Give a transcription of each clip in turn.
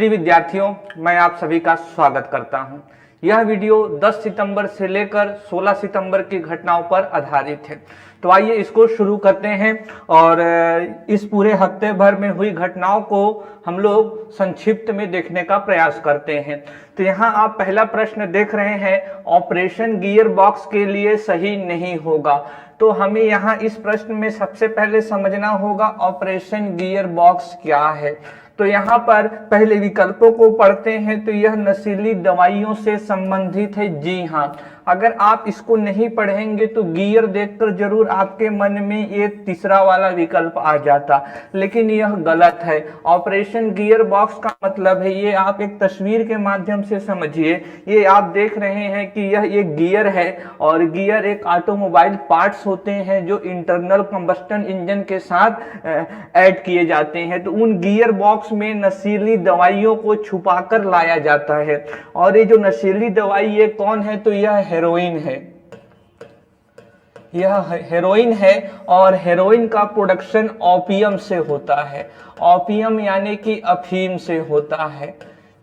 प्रिय विद्यार्थियों, मैं आप सभी का स्वागत करता हूं। यह वीडियो 10 सितंबर से लेकर 16 सितंबर की घटनाओं पर आधारित है। तो आइए इसको शुरू करते हैं और इस पूरे हफ्ते भर में हुई घटनाओं को हम लोग संक्षिप्त में देखने का प्रयास करते हैं। तो यहाँ आप पहला प्रश्न देख रहे हैं, ऑपरेशन गियर बॉक्स के लिए सही नहीं होगा। तो हमें यहाँ इस प्रश्न में सबसे पहले समझना होगा ऑपरेशन गियर बॉक्स क्या है। तो यहाँ पर पहले विकल्पों को पढ़ते हैं तो यह नशीली दवाइयों से संबंधित है। जी हाँ, अगर आप इसको नहीं पढ़ेंगे तो गियर देखकर जरूर आपके मन में ये तीसरा वाला विकल्प आ जाता, लेकिन यह गलत है। ऑपरेशन गियर बॉक्स का मतलब है, ये आप एक तस्वीर के माध्यम से समझिए। ये आप देख रहे हैं कि यह एक गियर है और गियर एक ऑटोमोबाइल पार्ट्स होते हैं जो इंटरनल कंबस्टन इंजन के साथ ऐड किए जाते हैं। तो उन गियर बॉक्स में नशीली दवाइयों को छुपाकर लाया जाता है। और ये जो नशीली दवाई ये कौन है, तो यह हेरोइन है। यह हेरोइन है और हेरोइन का प्रोडक्शन ओपियम से होता है। ओपियम यानी कि अफीम से होता है।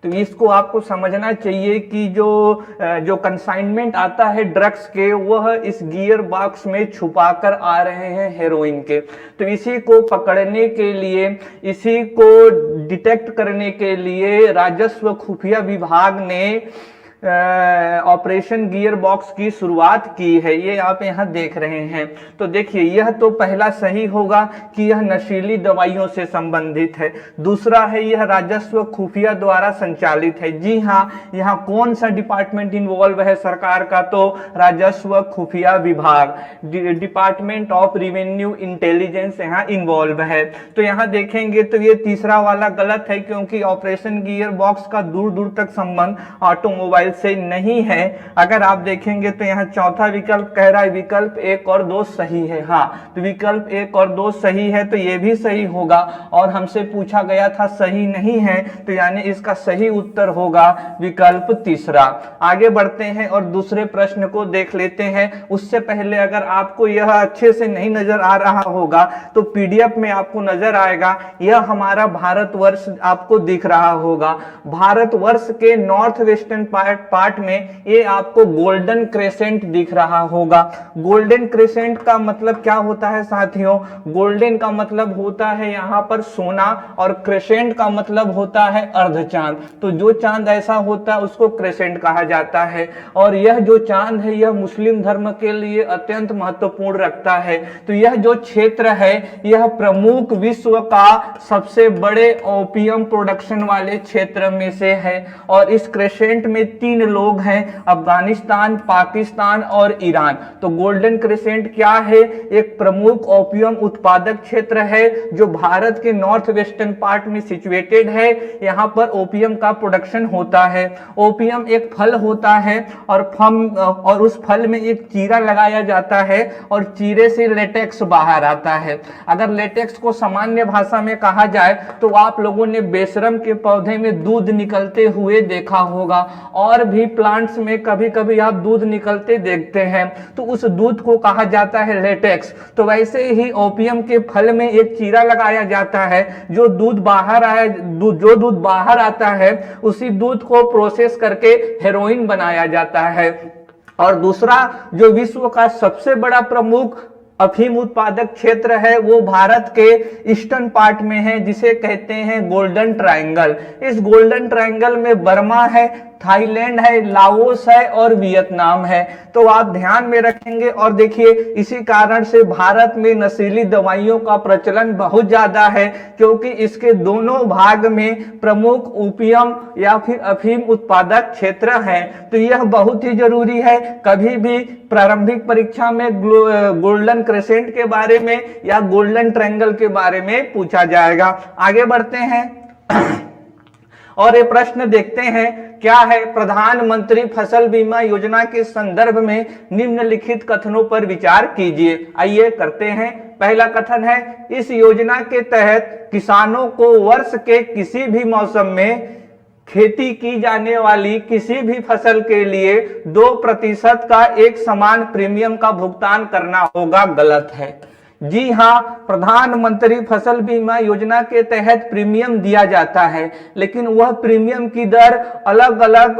तो इसको आपको समझना चाहिए कि जो कंसाइनमेंट आता है ड्रग्स के, वह इस गियर बॉक्स में छुपाकर आ रहे हैं हेरोइन के। तो इसी को पकड़ने के लिए, इसी को डिटेक्ट करने के लिए राजस्व खुफिया विभाग ने ऑपरेशन गियर बॉक्स की शुरुआत की है। ये आप यहाँ देख रहे हैं। तो देखिए, यह तो पहला सही होगा कि यह नशीली दवाइयों से संबंधित है। दूसरा है, यह राजस्व खुफिया द्वारा संचालित है। जी हाँ, यहाँ कौन सा डिपार्टमेंट इन्वॉल्व है सरकार का, तो राजस्व खुफिया विभाग, डिपार्टमेंट ऑफ रिवेन्यू इंटेलिजेंस यहाँ इन्वॉल्व है। तो यहाँ देखेंगे तो ये तीसरा वाला गलत है, क्योंकि ऑपरेशन गियर बॉक्स का दूर दूर तक संबंध ऑटोमोबाइल से नहीं है। अगर आप देखेंगे तो यहाँ चौथा विकल्प कह रहा है विकल्प 1 और 2 सही है। हाँ, तो विकल्प 1 और 2 सही है, तो ये भी सही होगा। और हमसे पूछा गया था सही नहीं है, तो यानी इसका सही उत्तर होगा विकल्प तीसरा। आगे बढ़ते हैं और दूसरे प्रश्न को देख लेते हैं। उससे पहले अगर आपको यह अच्छे से नहीं नजर आ रहा होगा तो पीडीएफ में आपको नजर आएगा, यह हमारा भारतवर्ष आपको दिख रहा होगा। भारतवर्ष के नॉर्थ वेस्टर्न पार्ट में ये आपको गोल्डन क्रेसेंट दिख रहा होगा। गोल्डन क्रेसेंट का मतलब क्या होता है साथियों? गोल्डन का मतलब होता है यहाँ पर सोना और क्रेसेंट का मतलब होता है अर्धचांद। तो जो चांद ऐसा होता है उसको क्रेसेंट कहा जाता है। और यह जो चांद है यह मुस्लिम धर्म के लिए अत्यंत महत्वपूर्ण रखता है। तो यह जो क्षेत्र है यह प्रमुख विश्व का सबसे बड़े ओपियम प्रोडक्शन वाले क्षेत्र में से है। और इस क्रेसेंट में 3 लोग हैं, अफगानिस्तान, पाकिस्तान और ईरान। तो गोल्डन क्रेसेंट क्या है? एक प्रमुख ओपियम उत्पादक क्षेत्र है जो भारत के नॉर्थ वेस्टर्न पार्ट में सिचुएटेड है। यहाँ पर ओपियम का प्रोडक्शन होता है। ओपियम एक फल होता है और उस फल में एक चीरा लगाया जाता है और चीरे से लेटेक्स बाहर आता है। अगर लेटेक्स को सामान्य भाषा में कहा जाए तो आप लोगों ने बेशरम के पौधे में दूध निकलते हुए देखा होगा, और भी प्लांट्स में कभी कभी आप दूध निकलते देखते हैं, तो उस दूध को कहा जाता है लेटेक्स। तो वैसे ही ओपियम के फल में एक चीरा लगाया जाता है, जो दूध बाहर आता है उसी दूध को प्रोसेस करके हेरोइन बनाया जाता है। और दूसरा जो विश्व का सबसे बड़ा प्रमुख अफीम उत्पादक क्षेत्र है वो भारत के ईस्टर्न पार्ट में है, जिसे कहते हैं गोल्डन ट्रायंगल। इस गोल्डन ट्रायंगल में बर्मा है, थाईलैंड है, लाओस है और वियतनाम है। तो आप ध्यान में रखेंगे। और देखिए, इसी कारण से भारत में नशीली दवाइयों का प्रचलन बहुत ज्यादा है, क्योंकि इसके दोनों भाग में प्रमुख ओपियम या फिर अफीम उत्पादक क्षेत्र हैं। तो यह बहुत ही जरूरी है। कभी भी प्रारंभिक परीक्षा में गोल्डन क्रेसेंट के बारे में या गोल्डन ट्रायंगल के बारे में पूछा जाएगा। आगे बढ़ते हैं और ये प्रश्न देखते हैं क्या है। प्रधानमंत्री फसल बीमा योजना के संदर्भ में निम्नलिखित कथनों पर विचार कीजिए। आइए करते हैं। पहला कथन है, इस योजना के तहत किसानों को वर्ष के किसी भी मौसम में खेती की जाने वाली किसी भी फसल के लिए 2% का एक समान प्रीमियम का भुगतान करना होगा। गलत है। जी हाँ, प्रधानमंत्री फसल बीमा योजना के तहत प्रीमियम दिया जाता है, लेकिन वह प्रीमियम की दर अलग अलग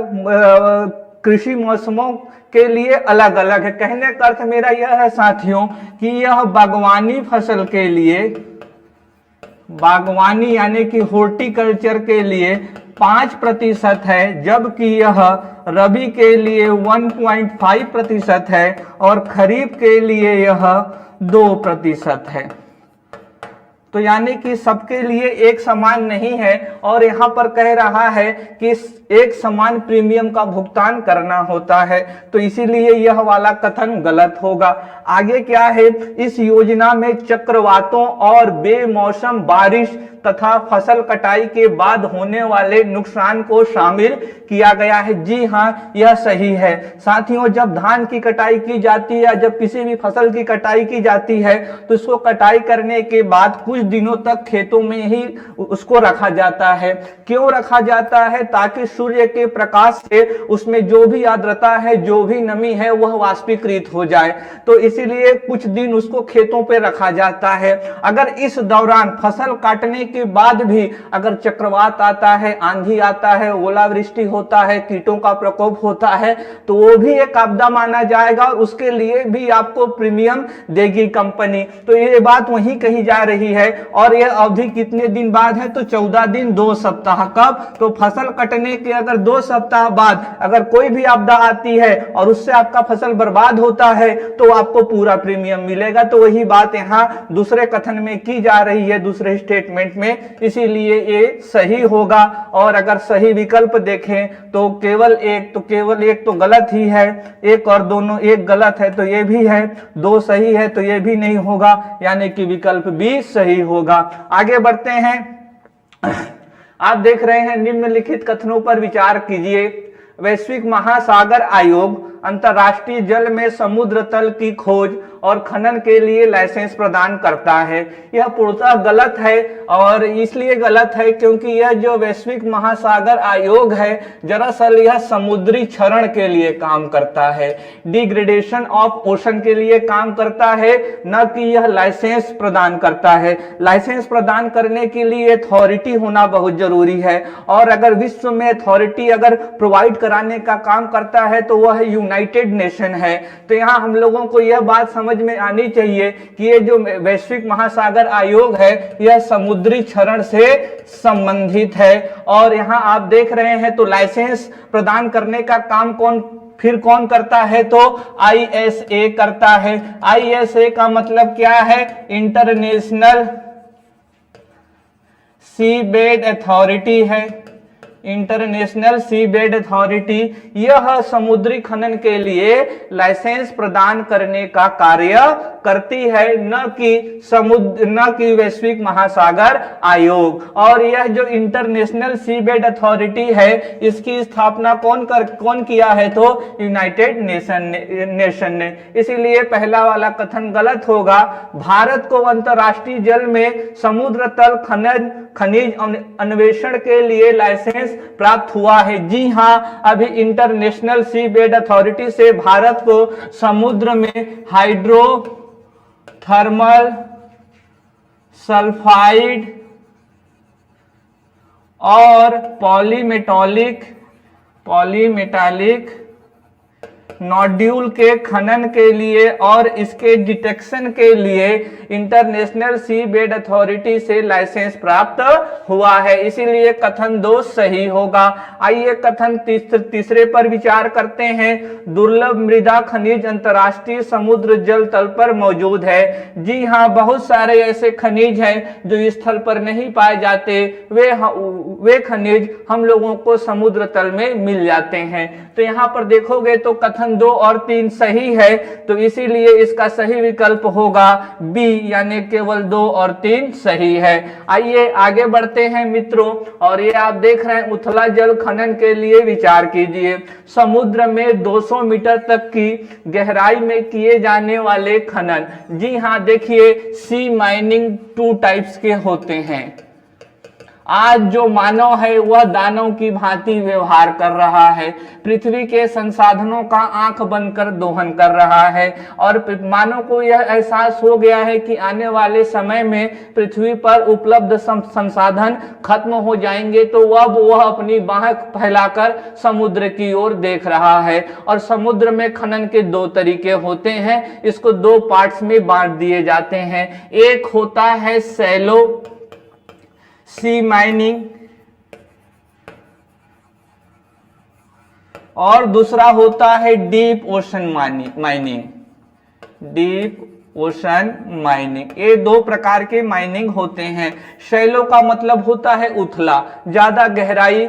कृषि मौसमों के लिए अलग अलग है। कहने का अर्थ मेरा यह है साथियों कि यह बागवानी फसल के लिए, बागवानी यानी कि हॉर्टिकल्चर के लिए 5% है, जबकि यह रबी के लिए 1.5% है और खरीफ के लिए यह 2% है। तो यानी कि सबके लिए एक समान नहीं है और यहाँ पर कह रहा है कि एक समान प्रीमियम का भुगतान करना होता है, तो इसीलिए यह वाला कथन गलत होगा। आगे क्या है, इस योजना में चक्रवातों और बेमौसम बारिश तथा फसल कटाई के बाद होने वाले नुकसान को शामिल किया गया है। जी हाँ, यह सही है साथियों। जब धान की कटाई की जाती है या जब किसी भी फसल की कटाई की जाती है तो इसको कटाई करने के बाद कुछ दिनों तक खेतों में ही उसको रखा जाता है। क्यों रखा जाता है? ताकि सूर्य के प्रकाश से उसमें जो भी आर्द्रता है, जो भी नमी है, वह वाष्पीकृत हो जाए। तो इसीलिए कुछ दिन उसको खेतों पे रखा जाता है। अगर इस दौरान फसल काटने के बाद भी अगर चक्रवात आता है, आंधी आता है, ओलावृष्टि होता है, कीटों का प्रकोप होता है, तो वो भी एक आपदा माना जाएगा और उसके लिए भी आपको प्रीमियम देगी कंपनी। तो ये बात वहीं कही जा रही है। और यह अवधि कितने दिन बाद है? तो 14 दिन 2 सप्ताह। कब? तो फसल कटने के अगर 2 सप्ताह बाद अगर कोई भी आपदा आती है और उससे आपका फसल बर्बाद होता है तो आपको पूरा प्रीमियम मिलेगा। तो वही बात यहाँ दूसरे कथन में की जा रही है, दूसरे स्टेटमेंट में, इसीलिए ये सही होगा। और अगर सही विकल्प देखें तो केवल एक तो गलत ही है, एक और दोनों, एक गलत है तो ये भी है, 2 सही है तो ये भी नहीं होगा, यानी कि विकल्प बी सही होगा। आगे बढ़ते हैं। आप देख रहे हैं, निम्नलिखित कथनों पर विचार कीजिए। वैश्विक महासागर आयोग अंतर्राष्ट्रीय जल में समुद्र तल की खोज और खनन के लिए लाइसेंस प्रदान करता है। यह पूर्णतः गलत है और इसलिए गलत है क्योंकि यह जो वैश्विक महासागर आयोग है, दरअसल यह समुद्री क्षरण के लिए काम करता है, डिग्रेडेशन ऑफ ओशन के लिए काम करता है, न कि यह लाइसेंस प्रदान करता है। लाइसेंस प्रदान करने के लिए अथॉरिटी होना बहुत जरूरी है और अगर विश्व में अथॉरिटी अगर प्रोवाइड कराने का काम करता है तो वह यूनाइटेड नेशन है। तो यहाँ हम लोगों को यह बात समझ में आनी चाहिए कि ये जो वैश्विक महासागर आयोग है यह समुद्री क्षरण से संबंधित है। और यहाँ आप देख रहे हैं तो लाइसेंस प्रदान करने का काम कौन करता है? तो ISA करता है। ISA का मतलब क्या है? इंटरनेशनल सीबेड अथॉरिटी है। इंटरनेशनल सीबेड अथॉरिटी यह समुद्री खनन के लिए लाइसेंस प्रदान करने का कार्य करती है, न कि वैश्विक महासागर आयोग। और यह जो इंटरनेशनल सीबेड अथॉरिटी है इसकी स्थापना कौन किया है? तो यूनाइटेड नेशन ने। इसीलिए पहला वाला कथन गलत होगा। भारत को अंतरराष्ट्रीय जल में समुद्र तल खनिज अन्वेषण के लिए लाइसेंस प्राप्त हुआ है। जी हां, अभी इंटरनेशनल सीबेड अथॉरिटी से भारत को समुद्र में हाइड्रोथर्मल सल्फाइड और पॉलीमेटालिक नोड्यूल के खनन के लिए और इसके डिटेक्शन के लिए इंटरनेशनल सीबेड अथॉरिटी से लाइसेंस प्राप्त हुआ है। इसीलिए कथन 2 सही होगा। आइए कथन तीसरे पर विचार करते हैं। दुर्लभ मृदा खनिज अंतर्राष्ट्रीय समुद्र जल तल पर मौजूद है। जी हाँ, बहुत सारे ऐसे खनिज हैं जो इस स्थल पर नहीं पाए जाते, वे खनिज हम लोगों को समुद्र तल में मिल जाते हैं। तो यहाँ पर देखोगे तो कथन 2 और 3 सही है, तो इसीलिए इसका सही विकल्प होगा बी, यानी केवल 2 और 3 सही है। आइए आगे बढ़ते हैं मित्रों, और ये आप देख रहे हैं उथला जल खनन के लिए विचार कीजिए। समुद्र में 200 मीटर तक की गहराई में किए जाने वाले खनन। जी हाँ, देखिए सी माइनिंग 2 टाइप्स के होते हैं। आज जो मानव है वह दानव की भांति व्यवहार कर रहा है, पृथ्वी के संसाधनों का आंख बंद कर दोहन कर रहा है और मानव को यह एहसास हो गया है कि आने वाले समय में पृथ्वी पर उपलब्ध संसाधन खत्म हो जाएंगे, तो अब वह अपनी बाह फैलाकर समुद्र की ओर देख रहा है। और समुद्र में खनन के दो तरीके होते हैं, इसको दो पार्ट्स में बांट दिए जाते हैं। एक होता है शैलो सी माइनिंग और दूसरा होता है deep ocean mining. Deep ocean mining, ये दो प्रकार के माइनिंग होते हैं। शैलो का मतलब होता है उथला, ज्यादा गहराई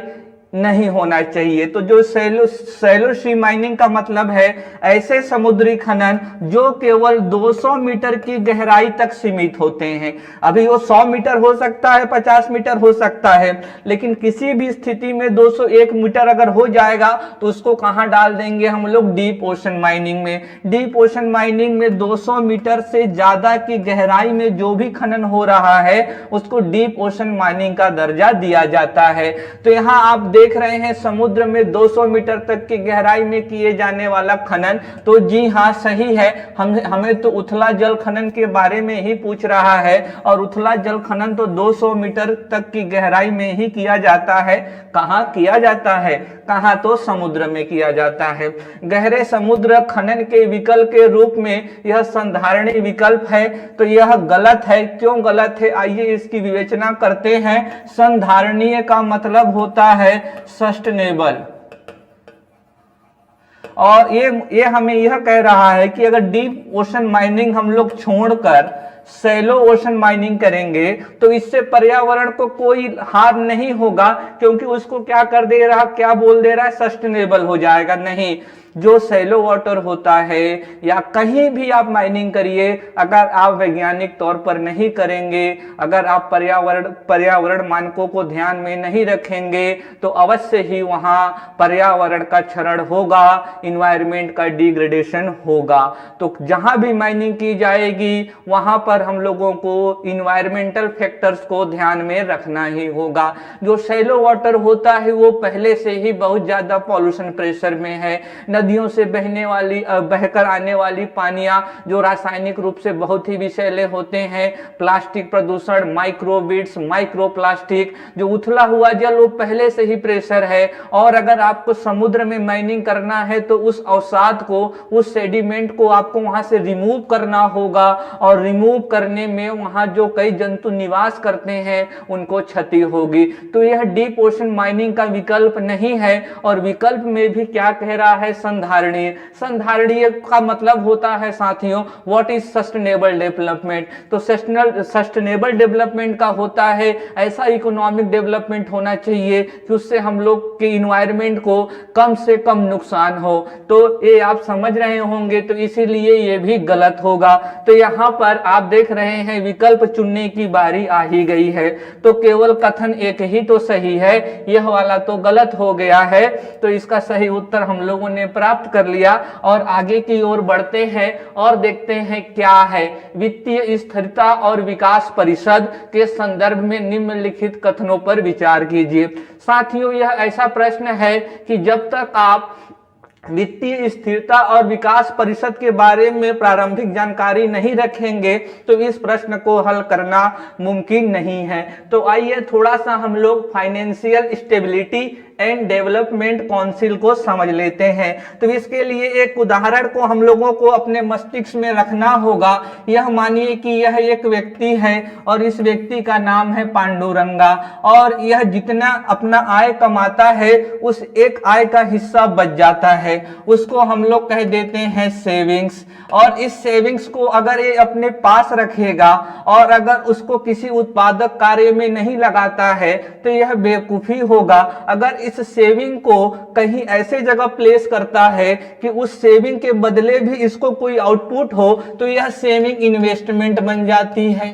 नहीं होना चाहिए। तो जो शैलो सी माइनिंग का मतलब है ऐसे समुद्री खनन जो केवल 200 मीटर की गहराई तक सीमित होते हैं। अभी वो 100 मीटर हो सकता है, 50 मीटर हो सकता है, लेकिन किसी भी स्थिति में 201 मीटर अगर हो जाएगा तो उसको कहां डाल देंगे हम लोग? डीप ओशन माइनिंग में। डीप ओशन माइनिंग में 200 मीटर से ज्यादा की गहराई में जो भी खनन हो रहा है उसको डीप ओशन माइनिंग का दर्जा दिया जाता है। तो यहाँ आप देख रहे हैं समुद्र में 200 मीटर तक की गहराई में किए जाने वाला खनन, तो जी हाँ सही है। हमें तो उथला जल खनन के बारे में ही पूछ रहा है और उथला जल खनन तो 200 मीटर तक की गहराई में ही किया जाता है। कहां किया जाता है? कहां? तो समुद्र में किया जाता है। गहरे समुद्र खनन के विकल्प के रूप में यह संधारणीय विकल्प है, तो यह गलत है। क्यों गलत है? आइए इसकी विवेचना करते हैं। संधारणीय का मतलब होता है सस्टेनेबल, और ये हमें यह कह रहा है कि अगर डीप ओशन माइनिंग हम लोग छोड़कर शैलो ओशन माइनिंग करेंगे तो इससे पर्यावरण को कोई हार्म नहीं होगा, क्योंकि उसको क्या कर दे रहा, क्या बोल दे रहा है? सस्टेनेबल हो जाएगा। नहीं, जो शैलो वाटर होता है या कहीं भी आप माइनिंग करिए, अगर आप वैज्ञानिक तौर पर नहीं करेंगे, अगर आप पर्यावरण मानकों को ध्यान में नहीं रखेंगे, तो अवश्य ही वहां पर्यावरण का क्षरण होगा, इन्वायरमेंट का डिग्रेडेशन होगा। तो जहां भी माइनिंग की जाएगी वहां पर हम लोगों को इन्वायरमेंटल फैक्टर्स को ध्यान में रखना ही होगा। जो शैलो वाटर होता है वो पहले से ही बहुत ज्यादा पॉल्यूशन प्रेशर में है। नदियों से बहकर आने वाली पानियां जो रासायनिक रूप से बहुत ही विषैले होते हैं, प्लास्टिक प्रदूषण, माइक्रोबिट्स, माइक्रोप्लास्टिक, जो उथला हुआ जल वो पहले से ही प्रेशर है। और अगर आपको समुद्र में माइनिंग करना है तो उस अवसाद को, उस सेडिमेंट को आपको वहां से रिमूव करना होगा, और रिमूव करने में वहां जो कई जंतु निवास करते हैं उनको क्षति होगी। तो यह डीप ओशन माइनिंग का विकल्प नहीं है। और विकल्प में भी क्या कह रहा है? संधारणीय। संधारणीय का मतलब होता है साथियों, व्हाट इज सस्टेनेबल डेवलपमेंट। तो सस्टेनेबल डेवलपमेंट का होता है ऐसा इकोनॉमिक डेवलपमेंट होना चाहिए कि उससे हम लोग के इन्वायरमेंट को कम से कम नुकसान हो। तो ये आप समझ रहे होंगे, तो इसीलिए ये भी गलत होगा। तो यहाँ पर आप देख रहे हैं विकल्प चुनने की बारी आ ही गई है। तो केवल कथन एक ही तो सही है, यह वाला तो गलत हो गया है। तो इसका सही उत्तर हम लोगों ने प्राप्त कर लिया और आगे की ओर बढ़ते हैं और देखते हैं क्या है। वित्तीय स्थिरता और विकास परिषद के संदर्भ में निम्नलिखित कथनों पर विचार कीजिए। साथियों, यह ऐसा प्रश्न है कि जब तक आप वित्तीय स्थिरता और विकास परिषद के बारे में प्रारंभिक जानकारी नहीं रखेंगे तो इस प्रश्न को हल करना मुमकिन नहीं है। तो आइए थोड़ा सा हम लोग financial stability and development council को समझ लेते हैं। तो इसके लिए एक उदाहरण को हम लोगों को अपने मस्तिष्क में रखना होगा। यह मानिए कि यह एक व्यक्ति है और इस व्यक्ति का नाम है पांडुरंगा, और यह जितना अपना आय कमाता है उस एक आय का हिस्सा बच जाता है, उसको हम लोग कह देते हैं सेविंग्स। और इस सेविंग्स को अगर ये अपने पास रखेगा और अगर उसको किसी उत्पादक कार्य में नहीं लगाता है तो यह बेवकूफी होगा। अगर इस सेविंग को कहीं ऐसे जगह प्लेस करता है कि उस सेविंग के बदले भी इसको कोई आउटपुट हो तो यह सेविंग इन्वेस्टमेंट बन जाती है।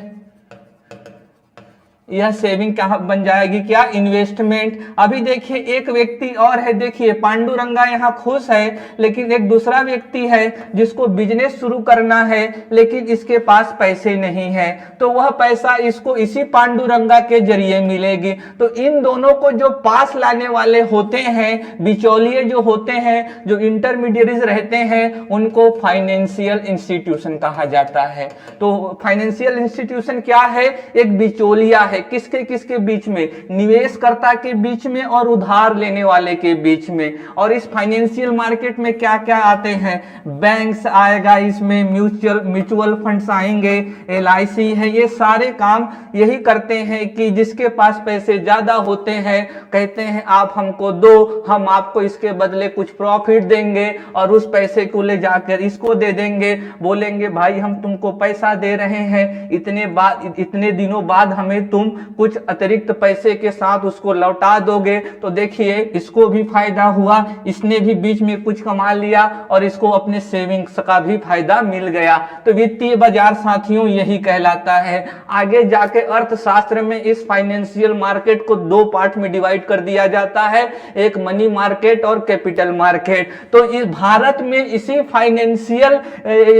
यह सेविंग क्या बन जाएगी, क्या इन्वेस्टमेंट। अभी देखिए एक व्यक्ति और है, देखिए पांडुरंगा यहाँ खुश है, लेकिन एक दूसरा व्यक्ति है जिसको बिजनेस शुरू करना है लेकिन इसके पास पैसे नहीं है, तो वह पैसा इसको इसी पांडुरंगा के जरिए मिलेगी। तो इन दोनों को जो पास लाने वाले होते हैं, बिचौलिए जो होते हैं, जो इंटरमीडिएरीज रहते हैं, उनको फाइनेंशियल इंस्टीट्यूशन कहा जाता है। तो फाइनेंशियल इंस्टीट्यूशन क्या है, एक बिचौलिया है, किसके किसके बीच में, निवेशकर्ता के बीच में और उधार लेने वाले के बीच में। और इस फाइनेंशियल मार्केट में क्या क्या आते हैं, बैंक्स आएगा, इसमें म्यूचुअल फंड्स आएंगे, LIC है, ये सारे काम यही करते हैं कि जिसके पास पैसे ज्यादा होते हैं कहते हैं आप हमको दो, हम आपको इसके बदले कुछ प्रॉफिट देंगे और उस पैसे को ले जाकर इसको दे देंगे, बोलेंगे भाई हम तुमको पैसा दे रहे हैं, इतने दिनों बाद हमें तुम कुछ अतिरिक्त पैसे के साथ उसको लौटा दोगे। तो देखिए इसको भी फायदा हुआ, इसने भी बीच में कुछ कमा लिया और इसको अपने सेविंग्स का भी फायदा मिल गया। तो वित्तीय बाजार साथियों यही कहलाता है। आगे जाके अर्थशास्त्र में इस फाइनेंशियल मार्केट को दो पार्ट में डिवाइड कर दिया जाता है, एक मनी मार्केट और कैपिटल मार्केट। तो इस भारत में इसी फाइनेंशियल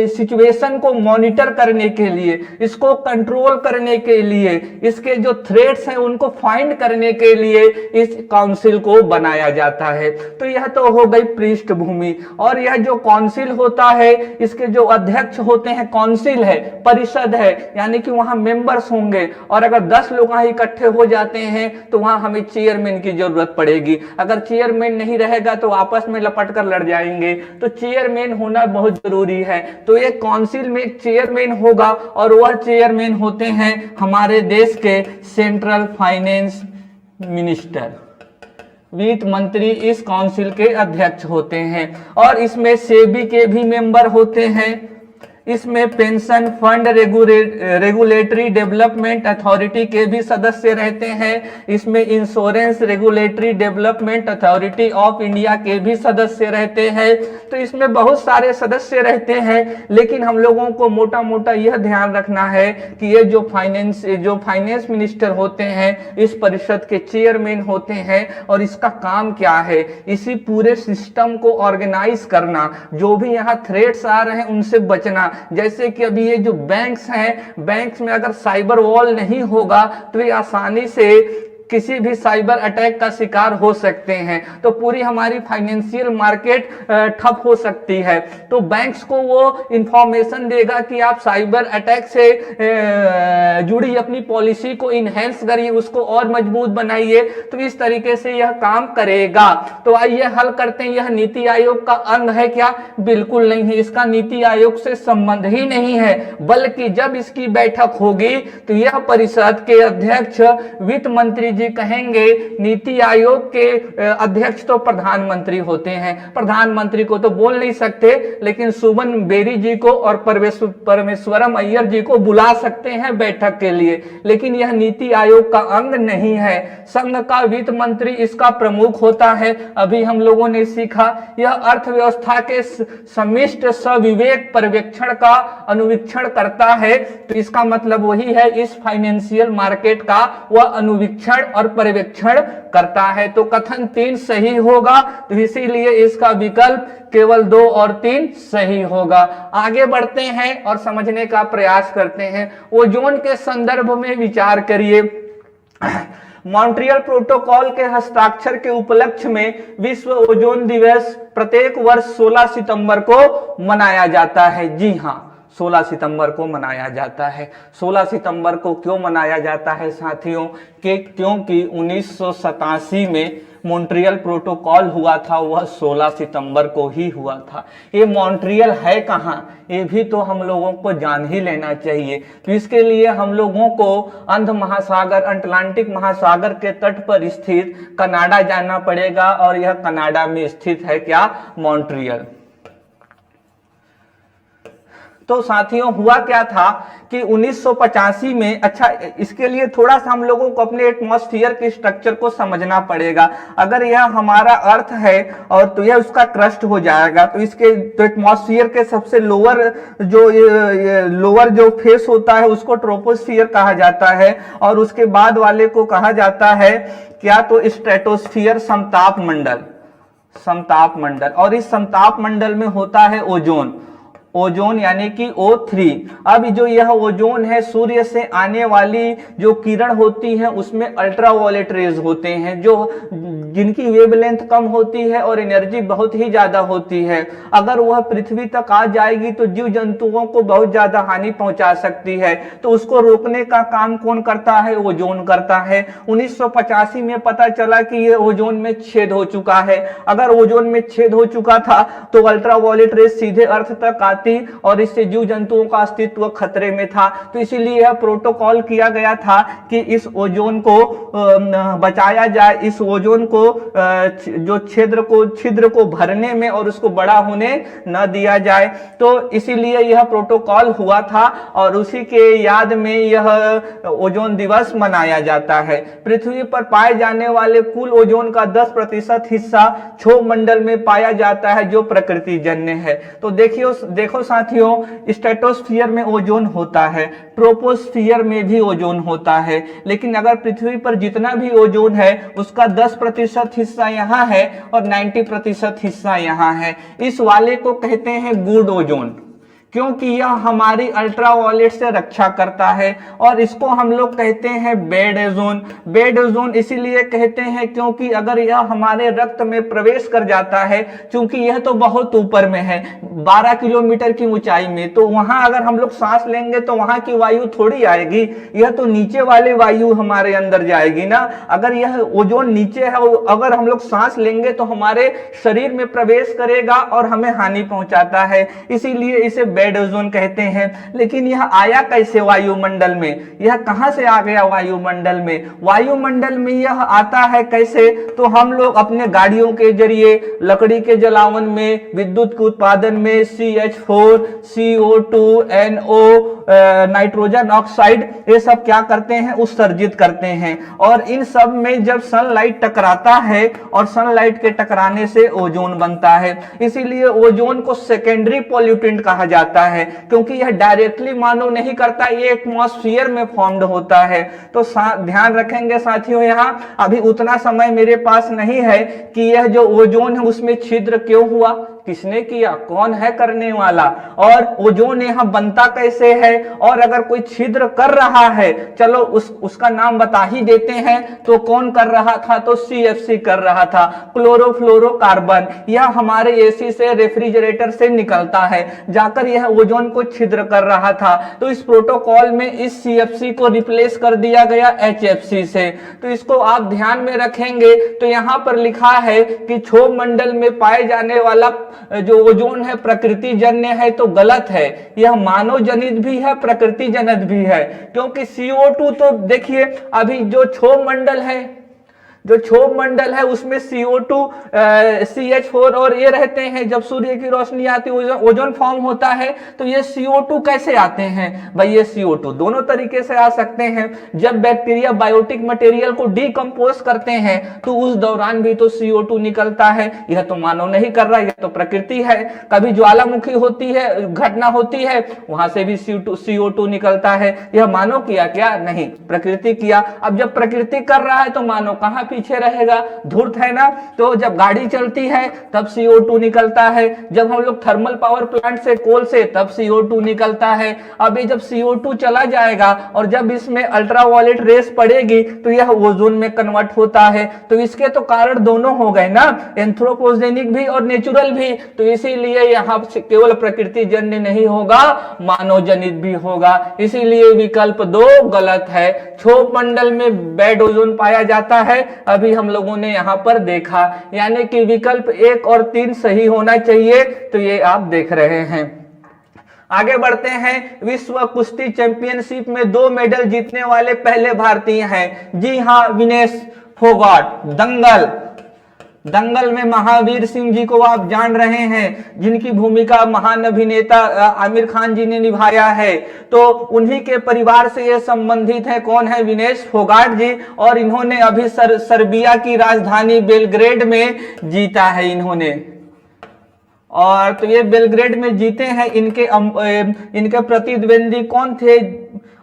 सिचुएशन को मॉनिटर करने के लिए, इसको कंट्रोल करने के लिए, इसके जो थ्रेट्स हैं उनको फाइंड करने के लिए इस काउंसिल को बनाया जाता है। तो यह तो हो गई पृष्ठभूमि। और यह जो काउंसिल होता है, इसके जो अध्यक्ष होते हैं, काउंसिल है, परिषद है, यानी कि वहां मेंबर्स होंगे, और अगर 10 लोग वहां इकट्ठे हो जाते हैं तो वहां हमें चेयरमैन की जरूरत पड़ेगी। अगर चेयरमैन नहीं रहेगा तो आपस में लपट कर लड़ जाएंगे, तो चेयरमैन होना बहुत जरूरी है। तो एक काउंसिल में एक चेयरमैन होगा और वह चेयरमैन होते हैं हमारे देश के सेंट्रल फाइनेंस मिनिस्टर, वित्त मंत्री इस काउंसिल के अध्यक्ष होते हैं। और इसमें सेबी के भी मेंबर होते हैं, इसमें pension fund regulatory development authority के भी सदस्य रहते हैं, इसमें insurance regulatory development authority of India के भी सदस्य रहते हैं। तो इसमें बहुत सारे सदस्य रहते हैं, लेकिन हम लोगों को मोटा मोटा यह ध्यान रखना है कि ये जो फाइनेंस मिनिस्टर होते हैं इस परिषद के चेयरमैन होते हैं, और इसका काम क्या है, इसी पूरे सिस्टम को ऑर्गेनाइज करना, जो भी यहाँ थ्रेट्स आ रहे हैं उनसे बचना। जैसे कि अभी ये जो बैंक्स हैं, बैंक्स में अगर साइबर वॉल नहीं होगा तो ये आसानी से किसी भी साइबर अटैक का शिकार हो सकते हैं, तो पूरी हमारी फाइनेंशियल मार्केट ठप हो सकती है। तो बैंक्स को वो इंफॉर्मेशन देगा कि आप साइबर अटैक से जुड़ी अपनी पॉलिसी को इनहेंस करिए, उसको और मजबूत बनाइए, तो इस तरीके से यह काम करेगा। तो आइए हल करते हैं, यह नीति आयोग का अंग है क्या? बिल्कुल नहीं है, इसका नीति आयोग से संबंध ही नहीं है, बल्कि जब इसकी बैठक होगी तो यह परिषद के अध्यक्ष वित्त मंत्री जी कहेंगे, नीति आयोग के अध्यक्ष तो प्रधानमंत्री होते हैं, प्रधानमंत्री को तो बोल नहीं सकते, लेकिन सुमन बेरी जी को और परमेश्वरम अय्यर जी को बुला सकते हैं बैठक के लिए, लेकिन यह नीति आयोग का अंग नहीं है। संघ का वित्त मंत्री इसका प्रमुख होता है। अभी हम लोगों ने सीखा, यह अर्थव्यवस्था के समिष्ट सविवेक पर्यवेक्षण का अनुवीक्षण करता है, तो इसका मतलब वही है, इस फाइनेंशियल मार्केट का वह अनुवीक्षण और पर्यवेक्षण करता है। तो कथन 3 सही होगा, तो इसीलिए इसका विकल्प केवल 2 और 3 सही होगा। आगे बढ़ते हैं और समझने का प्रयास करते हैं। ओजोन के संदर्भ में विचार करिए। मॉन्ट्रियल प्रोटोकॉल के हस्ताक्षर के उपलक्ष्य में विश्व ओजोन दिवस प्रत्येक वर्ष 16 सितंबर को मनाया जाता है। जी हाँ, 16 सितंबर को मनाया जाता है। 16 सितंबर को क्यों मनाया जाता है साथियों? क्योंकि 1987 में मॉन्ट्रियल प्रोटोकॉल हुआ था, वह 16 सितंबर को ही हुआ था। ये मॉन्ट्रियल है कहाँ, ये भी तो हम लोगों को जान ही लेना चाहिए। तो इसके लिए हम लोगों को अंध महासागर, अटलांटिक महासागर के तट पर स्थित कनाडा जाना पड़ेगा, और यह कनाडा में स्थित है क्या? मॉन्ट्रियल। तो साथियों हुआ क्या था कि 1985 में, अच्छा इसके लिए थोड़ा सा हम लोगों को अपने एटमॉस्फेयर के स्ट्रक्चर को समझना पड़ेगा। अगर यह हमारा अर्थ है और तो यह उसका क्रस्ट हो जाएगा, तो इसके तो एटमॉस्फेयर के सबसे लोअर जो फेस होता है उसको ट्रोपोस्फियर कहा जाता है, और उसके बाद वाले को कहा जाता है क्या, तो स्ट्रेटोस्फियर, समताप मंडल, समताप मंडल। और इस समताप मंडल में होता है ओजोन, ओजोन यानी कि O3। अब जो यह ओजोन है, सूर्य से आने वाली जो किरण होती है उसमें अल्ट्रावायलेट रेज होते हैं, जो जिनकी वेवलेंथ कम होती है और एनर्जी बहुत ही ज्यादा होती है। अगर वह पृथ्वी तक आ जाएगी तो जीव जंतुओं को बहुत ज्यादा हानि पहुंचा सकती है। तो उसको रोकने का काम कौन करता है, ओजोन करता है। 1985 में पता चला कि ये ओजोन में छेद हो चुका है। अगर ओजोन में छेद हो चुका था तो अल्ट्रावायलेट रेज सीधे अर्थ तक आती और इससे जीव जंतुओं का अस्तित्व खतरे में था। तो इसीलिए यह प्रोटोकॉल किया गया था कि इस ओजोन को बचाया जाए, इस ओजोन को जो छिद्र को भरने में और उसको बड़ा होने न दिया जाए। तो इसीलिए यह प्रोटोकॉल हुआ था और उसी के याद में यह ओजोन दिवस मनाया जाता है। पृथ्वी पर पाए जाने वाले कुल ओजोन का 10% हिस्सा क्षोभ मंडल में पाया जाता है, जो प्रकृति जन्य है। तो देखो साथियों, स्ट्रेटोस्फियर में ओजोन होता है, ट्रोपोस्फियर में भी ओजोन होता है, लेकिन अगर पृथ्वी पर जितना भी ओजोन है उसका 10% हिस्सा यहाँ है और 90% हिस्सा यहाँ है। इस वाले को कहते हैं गुड ओजोन, क्योंकि यह हमारी अल्ट्रावायलेट से रक्षा करता है। और इसको हम लोग कहते हैं बेड ओजोन। बेड ओजोन इसीलिए कहते हैं क्योंकि अगर यह हमारे रक्त में प्रवेश कर जाता है, क्योंकि यह तो बहुत ऊपर में है, 12 किलोमीटर की ऊंचाई में, तो वहां अगर हम लोग सांस लेंगे तो वहां की वायु थोड़ी आएगी, यह तो नीचे वाले वायु हमारे अंदर जाएगी ना। अगर यह ओजोन नीचे है, अगर हम लोग सांस लेंगे तो हमारे शरीर में प्रवेश करेगा और हमें हानि पहुंचाता है, इसीलिए इसे बेड ओजोन कहते हैं। लेकिन यह आया कैसे वायुमंडल में, यह कहां से आ गया वायुमंडल में? वायुमंडल में यह आता है कैसे, तो हम लोग अपने गाड़ियों के जरिए, लकड़ी के जलावन में, विद्युत के उत्पादन में CH4, CO2, NO, nitrogen oxide, ये सब क्या करते हैं, उत्सर्जित करते हैं। और इन सब में जब सनलाइट टकराता है और सनलाइट के टकराने से ओजोन बनता है, इसीलिए ओजोन को सेकेंडरी पॉल्यूटेंट कहा जाता है, क्योंकि यह डायरेक्टली मानो नहीं करता, ये एटमॉस्फेयर में फॉर्म्ड होता है। तो ध्यान रखेंगे साथियों, यहाँ अभी उतना समय मेरे पास नहीं है कि यह जो ओजोन है उसमें छिद्र क्यों हुआ, किसने किया, कौन है करने वाला, और ओजोन यहाँ बनता कैसे है, और अगर कोई छिद्र कर रहा है, चलो उसका नाम बता ही देते हैं। तो कौन कर रहा था, तो CFC कर रहा था, क्लोरोफ्लोरोकार्बन। यह हमारे AC से, रेफ्रिजरेटर से निकलता है, जाकर यह ओजोन को छिद्र कर रहा था। तो इस प्रोटोकॉल में इस CFC को रिप्लेस कर दिया गया HFC से। तो इसको आप ध्यान में रखेंगे। तो यहाँ पर लिखा है कि क्षोभ मंडल में पाए जाने वाला जो ओजोन है प्रकृति जन्य है, तो गलत है, यह मानव जनित भी है, प्रकृति जनित भी है। क्योंकि CO2 तो देखिए, अभी जो क्षोभ मंडल है, जो क्षोभ मंडल है उसमें CO2, CH4 और ये रहते हैं। जब सूर्य की रोशनी आती है ओजोन फॉर्म होता है, तो ये CO2 कैसे आते हैं भाई? ये CO2 दोनों तरीके से आ सकते हैं। जब बैक्टीरिया बायोटिक मटेरियल को डिकम्पोज करते हैं तो उस दौरान भी तो CO2 निकलता है। यह तो मानव नहीं कर रहा, यह तो प्रकृति है। कभी ज्वालामुखी होती है, घटना होती है, वहां से भी CO2 निकलता है। यह मानव किया क्या? नहीं, प्रकृति किया। अब जब प्रकृति कर रहा है तो मानव कहां पीछे रहेगा? धूर्त है ना। तो जब गाड़ी चलती है तब CO2 निकलता है, जब हम लोग थर्मल पावर प्लांट से, कोल से, तब CO2 निकलता है। अब ये जब CO2 चला जाएगा और जब इसमें अल्ट्रावायलेट रेस पड़ेगी तो यह ओजोन में कन्वर्ट होता है। तो इसके तो कारण दोनों हो गए ना, एंथ्रोपोजेनिक भी और नेचुरल भी। तो इसीलिए यहाँ केवल प्रकृति जन्य नहीं होगा, मानव जनित भी होगा। इसीलिए विकल्प 2 गलत है। क्षोभ मंडल में बेड ओजोन पाया जाता है, अभी हम लोगों ने यहां पर देखा, यानी कि विकल्प 1 और 3 सही होना चाहिए। तो ये आप देख रहे हैं। आगे बढ़ते हैं। विश्व कुश्ती चैंपियनशिप में 2 मेडल जीतने वाले पहले भारतीय हैं। जी हां, विनेश फोगाट, दंगल। दंगल में महावीर सिंह जी को आप जान रहे हैं, जिनकी भूमिका महान अभिनेता आमिर खान जी ने निभाया है। तो उन्हीं के परिवार से ये संबंधित है। कौन है? विनेश फोगाट जी। और इन्होंने अभी सर्बिया की राजधानी बेलग्रेड में जीता है इन्होंने। और तो ये बेलग्रेड में जीते हैं। इनके प्रतिद्वंदी कौन थे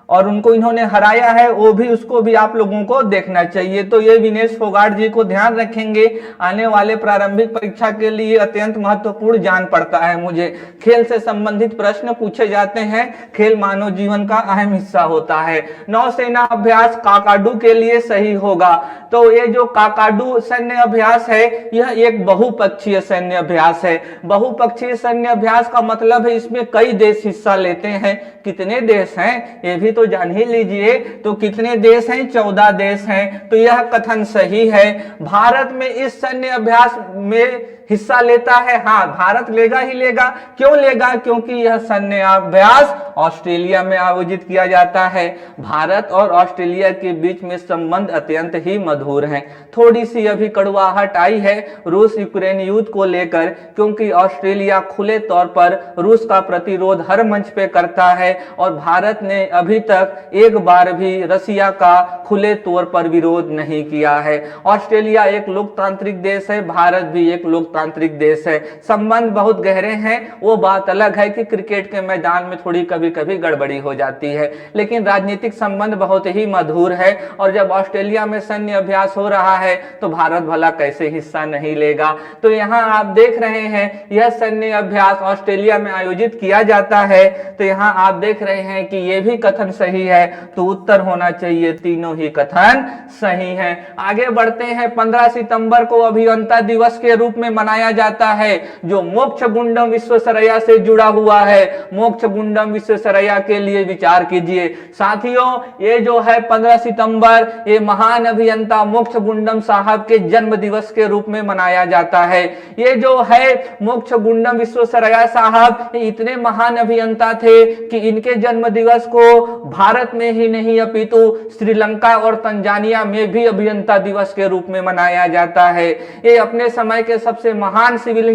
और उनको इन्होंने हराया है, वो भी उसको भी आप लोगों को देखना चाहिए। तो ये विनेश फोगाट जी को ध्यान रखेंगे, आने वाले प्रारंभिक परीक्षा के लिए अत्यंत महत्वपूर्ण जान पड़ता है मुझे। खेल से संबंधित प्रश्न पूछे जाते हैं, खेल मानव जीवन का अहम हिस्सा होता है। नौसेना अभ्यास काकाडू के लिए सही होगा। तो ये जो काकाडू सैन्य अभ्यास है, यह एक बहुपक्षीय सैन्य अभ्यास है। बहुपक्षीय सैन्य अभ्यास का मतलब है इसमें कई देश हिस्सा लेते हैं। कितने देश हैं ये भी तो जान ही लीजिए। तो कितने देश हैं? 14 देश हैं। तो यह कथन सही है। भारत में इस सैन्य अभ्यास में हिस्सा लेता है। हाँ, भारत लेगा ही लेगा। क्यों लेगा? क्योंकि यह सैन्य अभ्यास ऑस्ट्रेलिया में आयोजित किया जाता है। भारत और ऑस्ट्रेलिया के बीच में संबंध अत्यंत ही मधुर हैं। थोड़ी सी अभी कड़वाहट आई है रूस यूक्रेन युद्ध को लेकर, क्योंकि ऑस्ट्रेलिया खुले तौर पर रूस का प्रतिरोध हर मंच पे करता है और भारत ने अभी तक एक बार भी रसिया का खुले तौर पर विरोध नहीं किया है। ऑस्ट्रेलिया एक लोकतांत्रिक देश है, भारत भी एक लोकतांत्रिक देश है। संबंध बहुत गहरे हैं। वो बात अलग है कि क्रिकेट के मैदान में थोड़ी कभी कभी गड़बड़ी हो जाती है, लेकिन राजनीतिक संबंध बहुत ही मधुर है। और जब ऑस्ट्रेलिया में सैन्य अभ्यास हो रहा है तो भारत भला कैसे हिस्सा नहीं लेगा। तो यहाँ आप देख रहे हैं यह सैन्य अभ्यास ऑस्ट्रेलिया में आयोजित किया जाता है। तो यहाँ आप देख रहे हैं कि यह भी कथन सही है। तो उत्तर होना चाहिए तीनों ही कथन सही है। आगे बढ़ते हैं। 15 सितंबर को अभियंता दिवस के रूप में मनाया जाता है, जो मोक्षगुंडम विश्वेश्वरैया से जुड़ा हुआ है। मोक्षगुंडम विश्वेश्वरैया के लिए विचार कीजिए साथियों। ये जो है 15 सितंबर, ये महान अभियंता मोक्षगुंडम साहब के जन्म दिवस के रूप में मनाया जाता है। ये जो है मोक्षगुंडम विश्वेश्वरैया साहब इतने महान अभियंता थे कि इनके जन्म दिवस को भारत में ही नहीं अपितु श्रीलंका और तंजानिया में भी अभियंता दिवस के रूप में मनाया जाता है। ये अपने समय के सबसे महान सिविल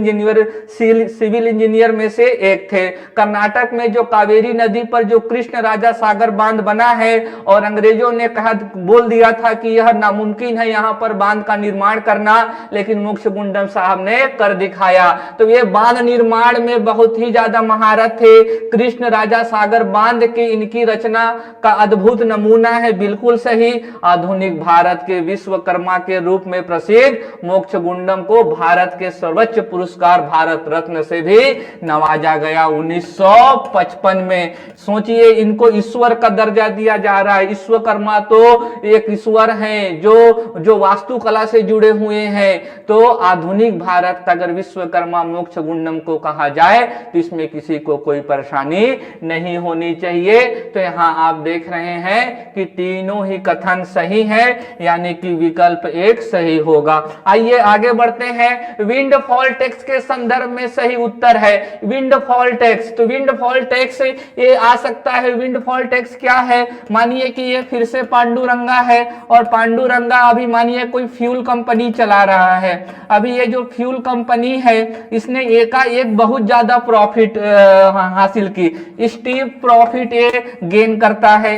इंजीनियर में से एक थे। कर्नाटक में जो कावेरी नदी पर जो कृष्ण राजा सागर बांध बना है और अंग्रेजों ने बोल दिया था कि यह नामुमकिन है यहाँ पर बांध का निर्माण करना, लेकिन मोक्षगुंडम साहब ने कर दिखाया। तो ये बांध निर्माण में बहुत ही ज्यादा महारत थे। कृष्ण राजा सागर बांध की इनकी रचना का अद्भुत नमूना है। बिल्कुल सही। आधुनिक भारत के विश्वकर्मा के रूप में प्रसिद्ध मोक्षगुंडम को भारत के सर्वोच्च पुरस्कार भारत रत्न से भी नवाजा गया 1955 में। सोचिए, इनको ईश्वर का दर्जा दिया जा रहा है। विश्वकर्मा तो एक ईश्वर हैं जो वास्तुकला से जुड़े हुए हैं। तो आधुनिक भारत अगर विश्वकर्मा मोक्षगुंडम को कहा जाए तो इसमें किसी को कोई परेशानी नहीं होनी चाहिए। तो यहाँ आप देख रहे हैं कि तीनों ही कथन सही है, यानी कि विकल्प एक सही होगा। आइए आगे बढ़ते हैं। विंडफॉल टैक्स के संदर्भ में सही उत्तर है विंडफॉल टैक्स। तो विंडफॉल टैक्स ये आ सकता है। विंडफॉल टैक्स क्या है? मानिए कि ये फिर से पांडुरंगा है और पांडुरंगा अभी मानिए कोई फ्यूल कंपनी चला रहा है। अभी ये जो फ्यूल कंपनी है इसने एक बहुत ज्यादा प्रॉफिट हासिल की, स्टीव प्रॉफिट ये गेन करता है।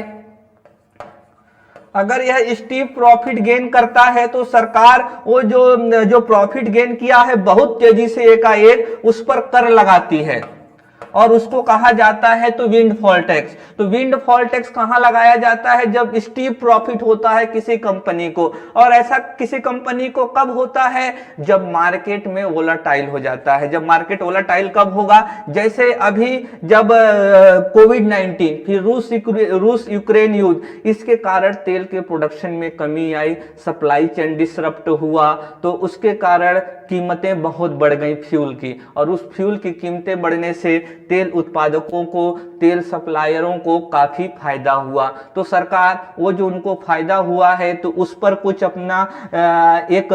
अगर यह स्टीव प्रॉफिट गेन करता है तो सरकार वो जो प्रॉफिट गेन किया है बहुत तेजी से एकाएक उस पर कर लगाती है और उसको कहा जाता है तो विंडफॉल टैक्स। तो विंडफॉल टैक्स कहां लगाया जाता है? जब स्टीव प्रॉफिट होता है किसी कंपनी को। और ऐसा किसी कंपनी को कब होता है? जब मार्केट में वोलाटाइल हो जाता है। जब मार्केट वोलाटाइल कब होगा? जैसे अभी जब कोविड-19, फिर रूस यूक्रेन युद्ध, इसके कारण तेल के प्रोडक्शन में कमी आई, सप्लाई चेन डिसरप्ट हुआ, तो उसके कारण कीमतें बहुत बढ़ गई फ्यूल की। और उस फ्यूल की कीमतें बढ़ने से तेल उत्पादकों को, तेल सप्लायरों को काफी फायदा हुआ। तो सरकार वो जो उनको फायदा हुआ है तो उस पर कुछ अपना एक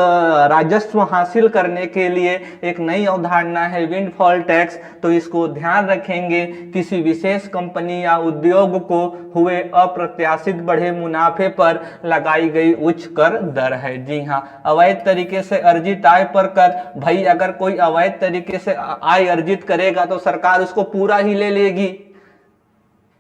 राजस्व हासिल करने के लिए एक नई अवधारणा है विंडफॉल टैक्स। तो इसको ध्यान रखेंगे, किसी विशेष कंपनी या उद्योग को हुए अप्रत्याशित बढ़े मुनाफे पर लगाई गई उच्च कर दर है। जी हाँ, अवैध तरीके से अर्जित आय पर कर। भाई अगर कोई अवैध तरीके से आय अर्जित करेगा तो सरकार उसको पूरा ही ले लेगी,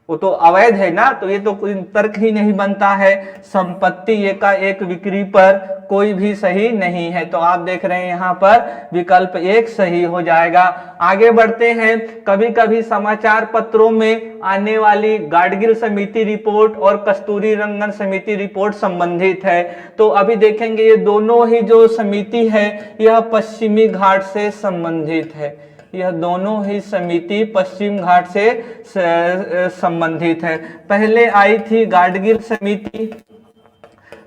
वो तो अवैध है ना, तो ये तो कोई तर्क ही नहीं बनता है। संपत्ति एकाएक बिक्री पर कोई भी सही नहीं है। तो आप देख रहे हैं यहाँ पर विकल्प एक सही हो जाएगा। आगे बढ़ते हैं। कभी कभी समाचार पत्रों में आने वाली गाडगिल समिति रिपोर्ट और कस्तूरी रंगन समिति रिपोर्ट संबंधित है। तो अभी देखेंगे ये दोनों ही जो समिति है यह पश्चिमी घाट से संबंधित है। यह दोनों ही समिति पश्चिम घाट से संबंधित है। पहले आई थी गाडगिल समिति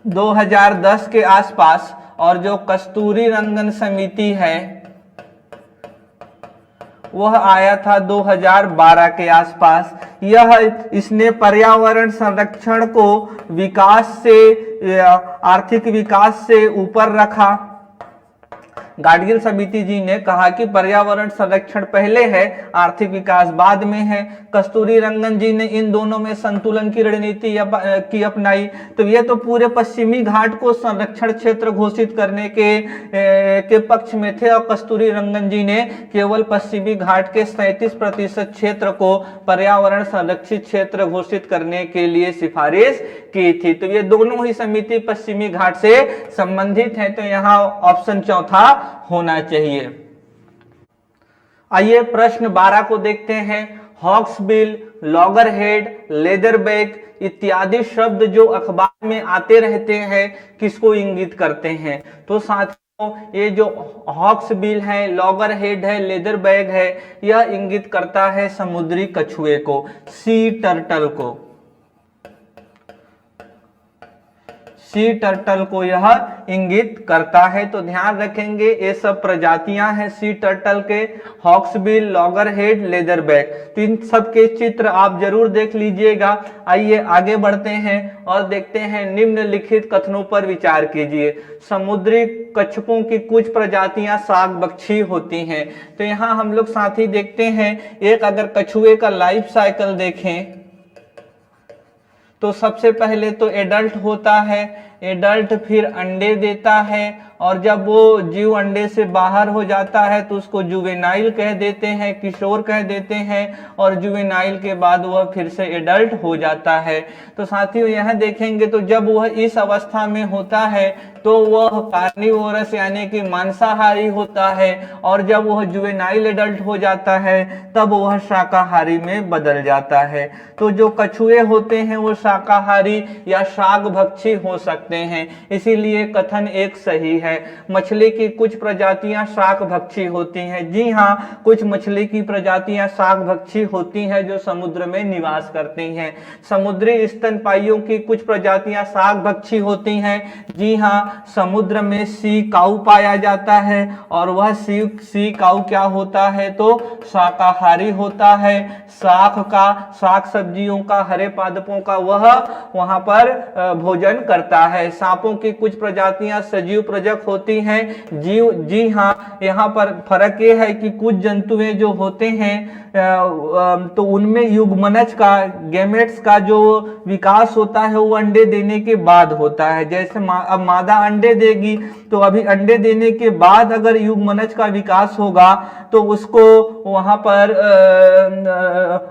2010 के आसपास, और जो कस्तूरी रंगन समिति है वह आया था 2012 के आसपास। इसने पर्यावरण संरक्षण को विकास से, आर्थिक विकास से ऊपर रखा। गाडगिल समिति जी ने कहा कि पर्यावरण संरक्षण पहले है, आर्थिक विकास बाद में है। कस्तूरी रंगन जी ने इन दोनों में संतुलन की रणनीति की अपनाई। तो ये तो पूरे पश्चिमी घाट को संरक्षण क्षेत्र घोषित करने के पक्ष में थे, और कस्तूरी रंगन जी ने केवल पश्चिमी घाट के 37% क्षेत्र को पर्यावरण संरक्षित क्षेत्र घोषित करने के लिए सिफारिश की थी। तो ये दोनों ही समिति पश्चिमी घाट से संबंधित है। तो यहाँ ऑप्शन चौथा होना चाहिए। आइए प्रश्न 12 को देखते हैं। हॉक्सबिल, लॉगरहेड, लेदरबैक इत्यादि शब्द जो अखबार में आते रहते हैं किसको इंगित करते हैं? तो साथियों ये जो हॉक्सबिल है, लॉगरहेड है, लेदरबैक है, यह इंगित करता है समुद्री कछुए को, सी टर्टल को। सी टर्टल को यह इंगित करता है। तो ध्यान रखेंगे ये सब प्रजातियां हैं सी टर्टल के, हॉक्सबिल, लॉगरहेड, लेदरबैक। तो इन सब के चित्र आप जरूर देख लीजिएगा। आइए आगे बढ़ते हैं और देखते हैं निम्नलिखित कथनों पर विचार कीजिए। समुद्री कछुओं की कुछ प्रजातियां शाकभक्षी होती हैं। तो यहाँ हम लोग साथ ही देखते हैं, एक अगर कछुए का लाइफ साइकिल देखें तो सबसे पहले तो एडल्ट होता है, एडल्ट फिर अंडे देता है, और जब वो जीव अंडे से बाहर हो जाता है तो उसको जुवेनाइल कह देते हैं, किशोर कह देते हैं, और जुवेनाइल के बाद वह फिर से एडल्ट हो जाता है। तो साथियों यहाँ देखेंगे तो जब वह इस अवस्था में होता है तो वह कार्निवोरस यानी कि मांसाहारी होता है, और जब वह जुवेनाइल एडल्ट हो जाता है तब वह शाकाहारी में बदल जाता है। तो जो कछुए होते हैं वो शाकाहारी या शाकभक्षी हो सकते हैं, इसीलिए कथन एक सही है। मछली की कुछ प्रजातियां शाकभक्षी होती हैं। जी हाँ, कुछ मछली की प्रजातियां शाकभक्षी होती हैं जो समुद्र में निवास करती हैं। समुद्री स्तनपाइयों की कुछ प्रजातियां शाकभक्षी होती हैं। जी हाँ, समुद्र में सी काऊ पाया जाता है, और वह सी काऊ क्या होता है तो शाकाहारी होता है। शाक सब्जियों का, हरे पादपों का वह वहां पर भोजन करता है। सांपों की कुछ प्रजातियां सजीव प्रजक होती हैं। जी हाँ, यहाँ पर फर्क ये है कि कुछ जंतुएं जो होते हैं तो उनमें युग्मनज का, गैमेट्स का जो विकास होता है वो अंडे देने के बाद होता है। जैसे अब मादा अंडे देगी तो अभी अंडे देने के बाद अगर युग्मनज का विकास होगा तो उसको वहां पर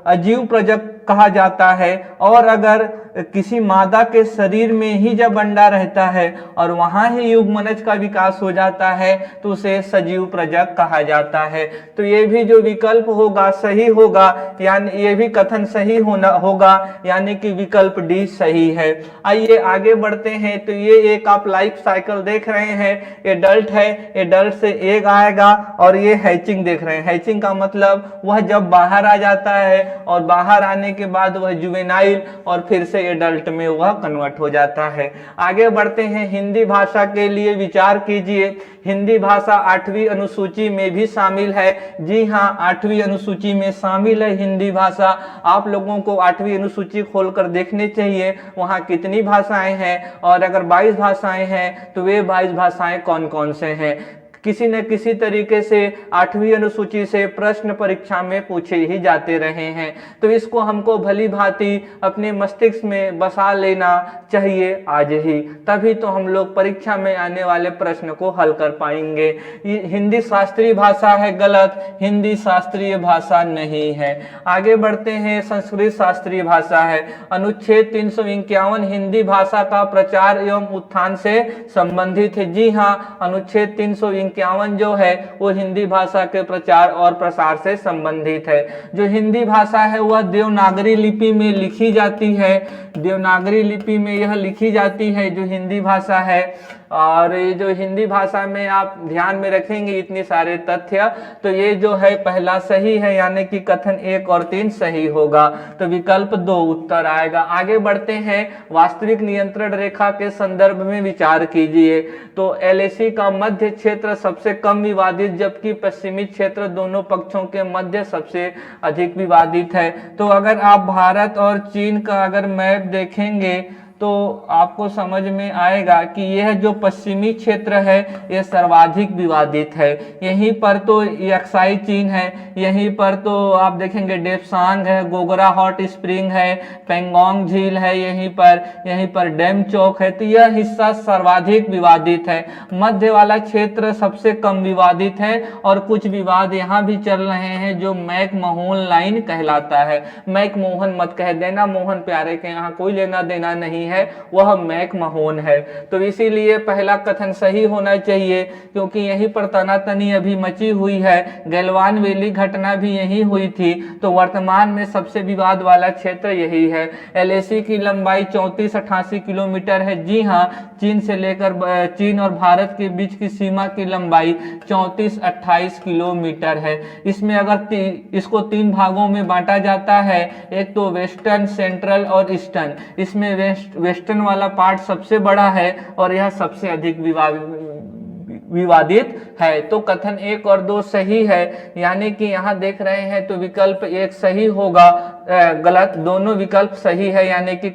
अजीव प्रजक कहा जाता है। और अगर किसी मादा के शरीर में ही जब अंडा रहता है और वहां ही युग्मनज का विकास हो जाता है तो उसे सजीव प्रजक कहा जाता है। तो ये भी जो विकल्प होगा सही होगा, यानी ये भी कथन सही होगा, यानी कि विकल्प डी सही है। आइए आगे बढ़ते हैं। तो ये एक आप लाइफ साइकिल देख रहे हैं, एडल्ट है, एडल्ट से एग आएगा, और ये हैचिंग देख रहे हैं। हैचिंग का मतलब वह जब बाहर आ जाता है, और बाहर आने के बाद वह जुवेनाइल और फिर से एडल्ट में वह कन्वर्ट हो जाता है। आगे बढ़ते हैं, हिंदी भाषा के लिए विचार कीजिए। हिंदी भाषा 8वीं अनुसूची में भी शामिल है। जी हाँ, 8वीं अनुसूची में शामिल है हिंदी भाषा। आप लोगों को 8वीं अनुसूची खोलकर देखनी चाहिए वहाँ कितनी भाषाएं हैं, और अगर 22 भाषाएं हैं तो वे 22 भाषाएं कौन कौन से हैं। किसी न किसी तरीके से 8वीं अनुसूची से प्रश्न परीक्षा में पूछे ही जाते रहे हैं, तो इसको हमको भली भांति अपने मस्तिष्क में बसा लेना चाहिए आज ही, तभी तो हम लोग परीक्षा में आने वाले प्रश्न को हल कर पाएंगे। हिंदी शास्त्रीय भाषा है, गलत, हिंदी शास्त्रीय भाषा नहीं है। आगे बढ़ते हैं, संस्कृत शास्त्रीय भाषा है। अनुच्छेद 351 हिंदी भाषा का प्रचार एवं उत्थान से संबंधित है। जी हाँ, अनुच्छेद 351 जो है वो हिंदी भाषा के प्रचार और प्रसार से संबंधित है। जो हिंदी भाषा है वह देवनागरी लिपि में लिखी जाती है। देवनागरी लिपि में यह लिखी जाती है जो हिंदी भाषा है। और ये जो हिंदी भाषा में आप ध्यान में रखेंगे इतने सारे तथ्य, तो ये जो है पहला सही है, यानी कि कथन 1 और 3 सही होगा, तो विकल्प 2 उत्तर आएगा। आगे बढ़ते हैं, वास्तविक नियंत्रण रेखा के संदर्भ में विचार कीजिए। तो एलएसी का मध्य क्षेत्र सबसे कम विवादित, जबकि पश्चिमी क्षेत्र दोनों पक्षों के मध्य सबसे अधिक विवादित है। तो अगर आप भारत और चीन का अगर मैप देखेंगे तो आपको समझ में आएगा कि यह जो पश्चिमी क्षेत्र है यह सर्वाधिक विवादित है। यहीं पर तो यक्साई चीन है, यहीं पर तो आप देखेंगे डेप्सांग है, गोगरा हॉट स्प्रिंग है, पेंगोंग झील है, यहीं पर डैम चौक है। तो यह हिस्सा सर्वाधिक विवादित है। मध्य वाला क्षेत्र सबसे कम विवादित है, और कुछ विवाद यहाँ भी चल रहे हैं जो मैकमोहन लाइन कहलाता है। मैकमोहन मत कह देना, मोहन प्यारे के यहाँ कोई लेना देना नहीं है, वह मैकमोहन है। तो इसीलिए पहला कथन सही होना चाहिए, क्योंकि यहीं पर तनातनी अभी मची हुई है। गैलवान वैली घटना भी यही हुई थी, तो वर्तमान में सबसे विवाद वाला क्षेत्र यही है। एलएसी की लंबाई 3488 किलोमीटर है। जी हाँ, चीन से लेकर चीन और भारत के बीच की सीमा की लंबाई 3428 किलोमीटर है। इसमें अगर इसको 3 भागों में बांटा जाता है, एक तो वेस्टर्न, सेंट्रल और ईस्टर्न। इसमें वेस्टर्न वाला पार्ट सबसे बड़ा है और यह सबसे अधिक विवादित है। तो कथन 1 और 2 सही है, यानी कि यहाँ देख रहे हैं तो विकल्प 1 सही होगा, गलत दोनों विकल्प सही है, यानी कि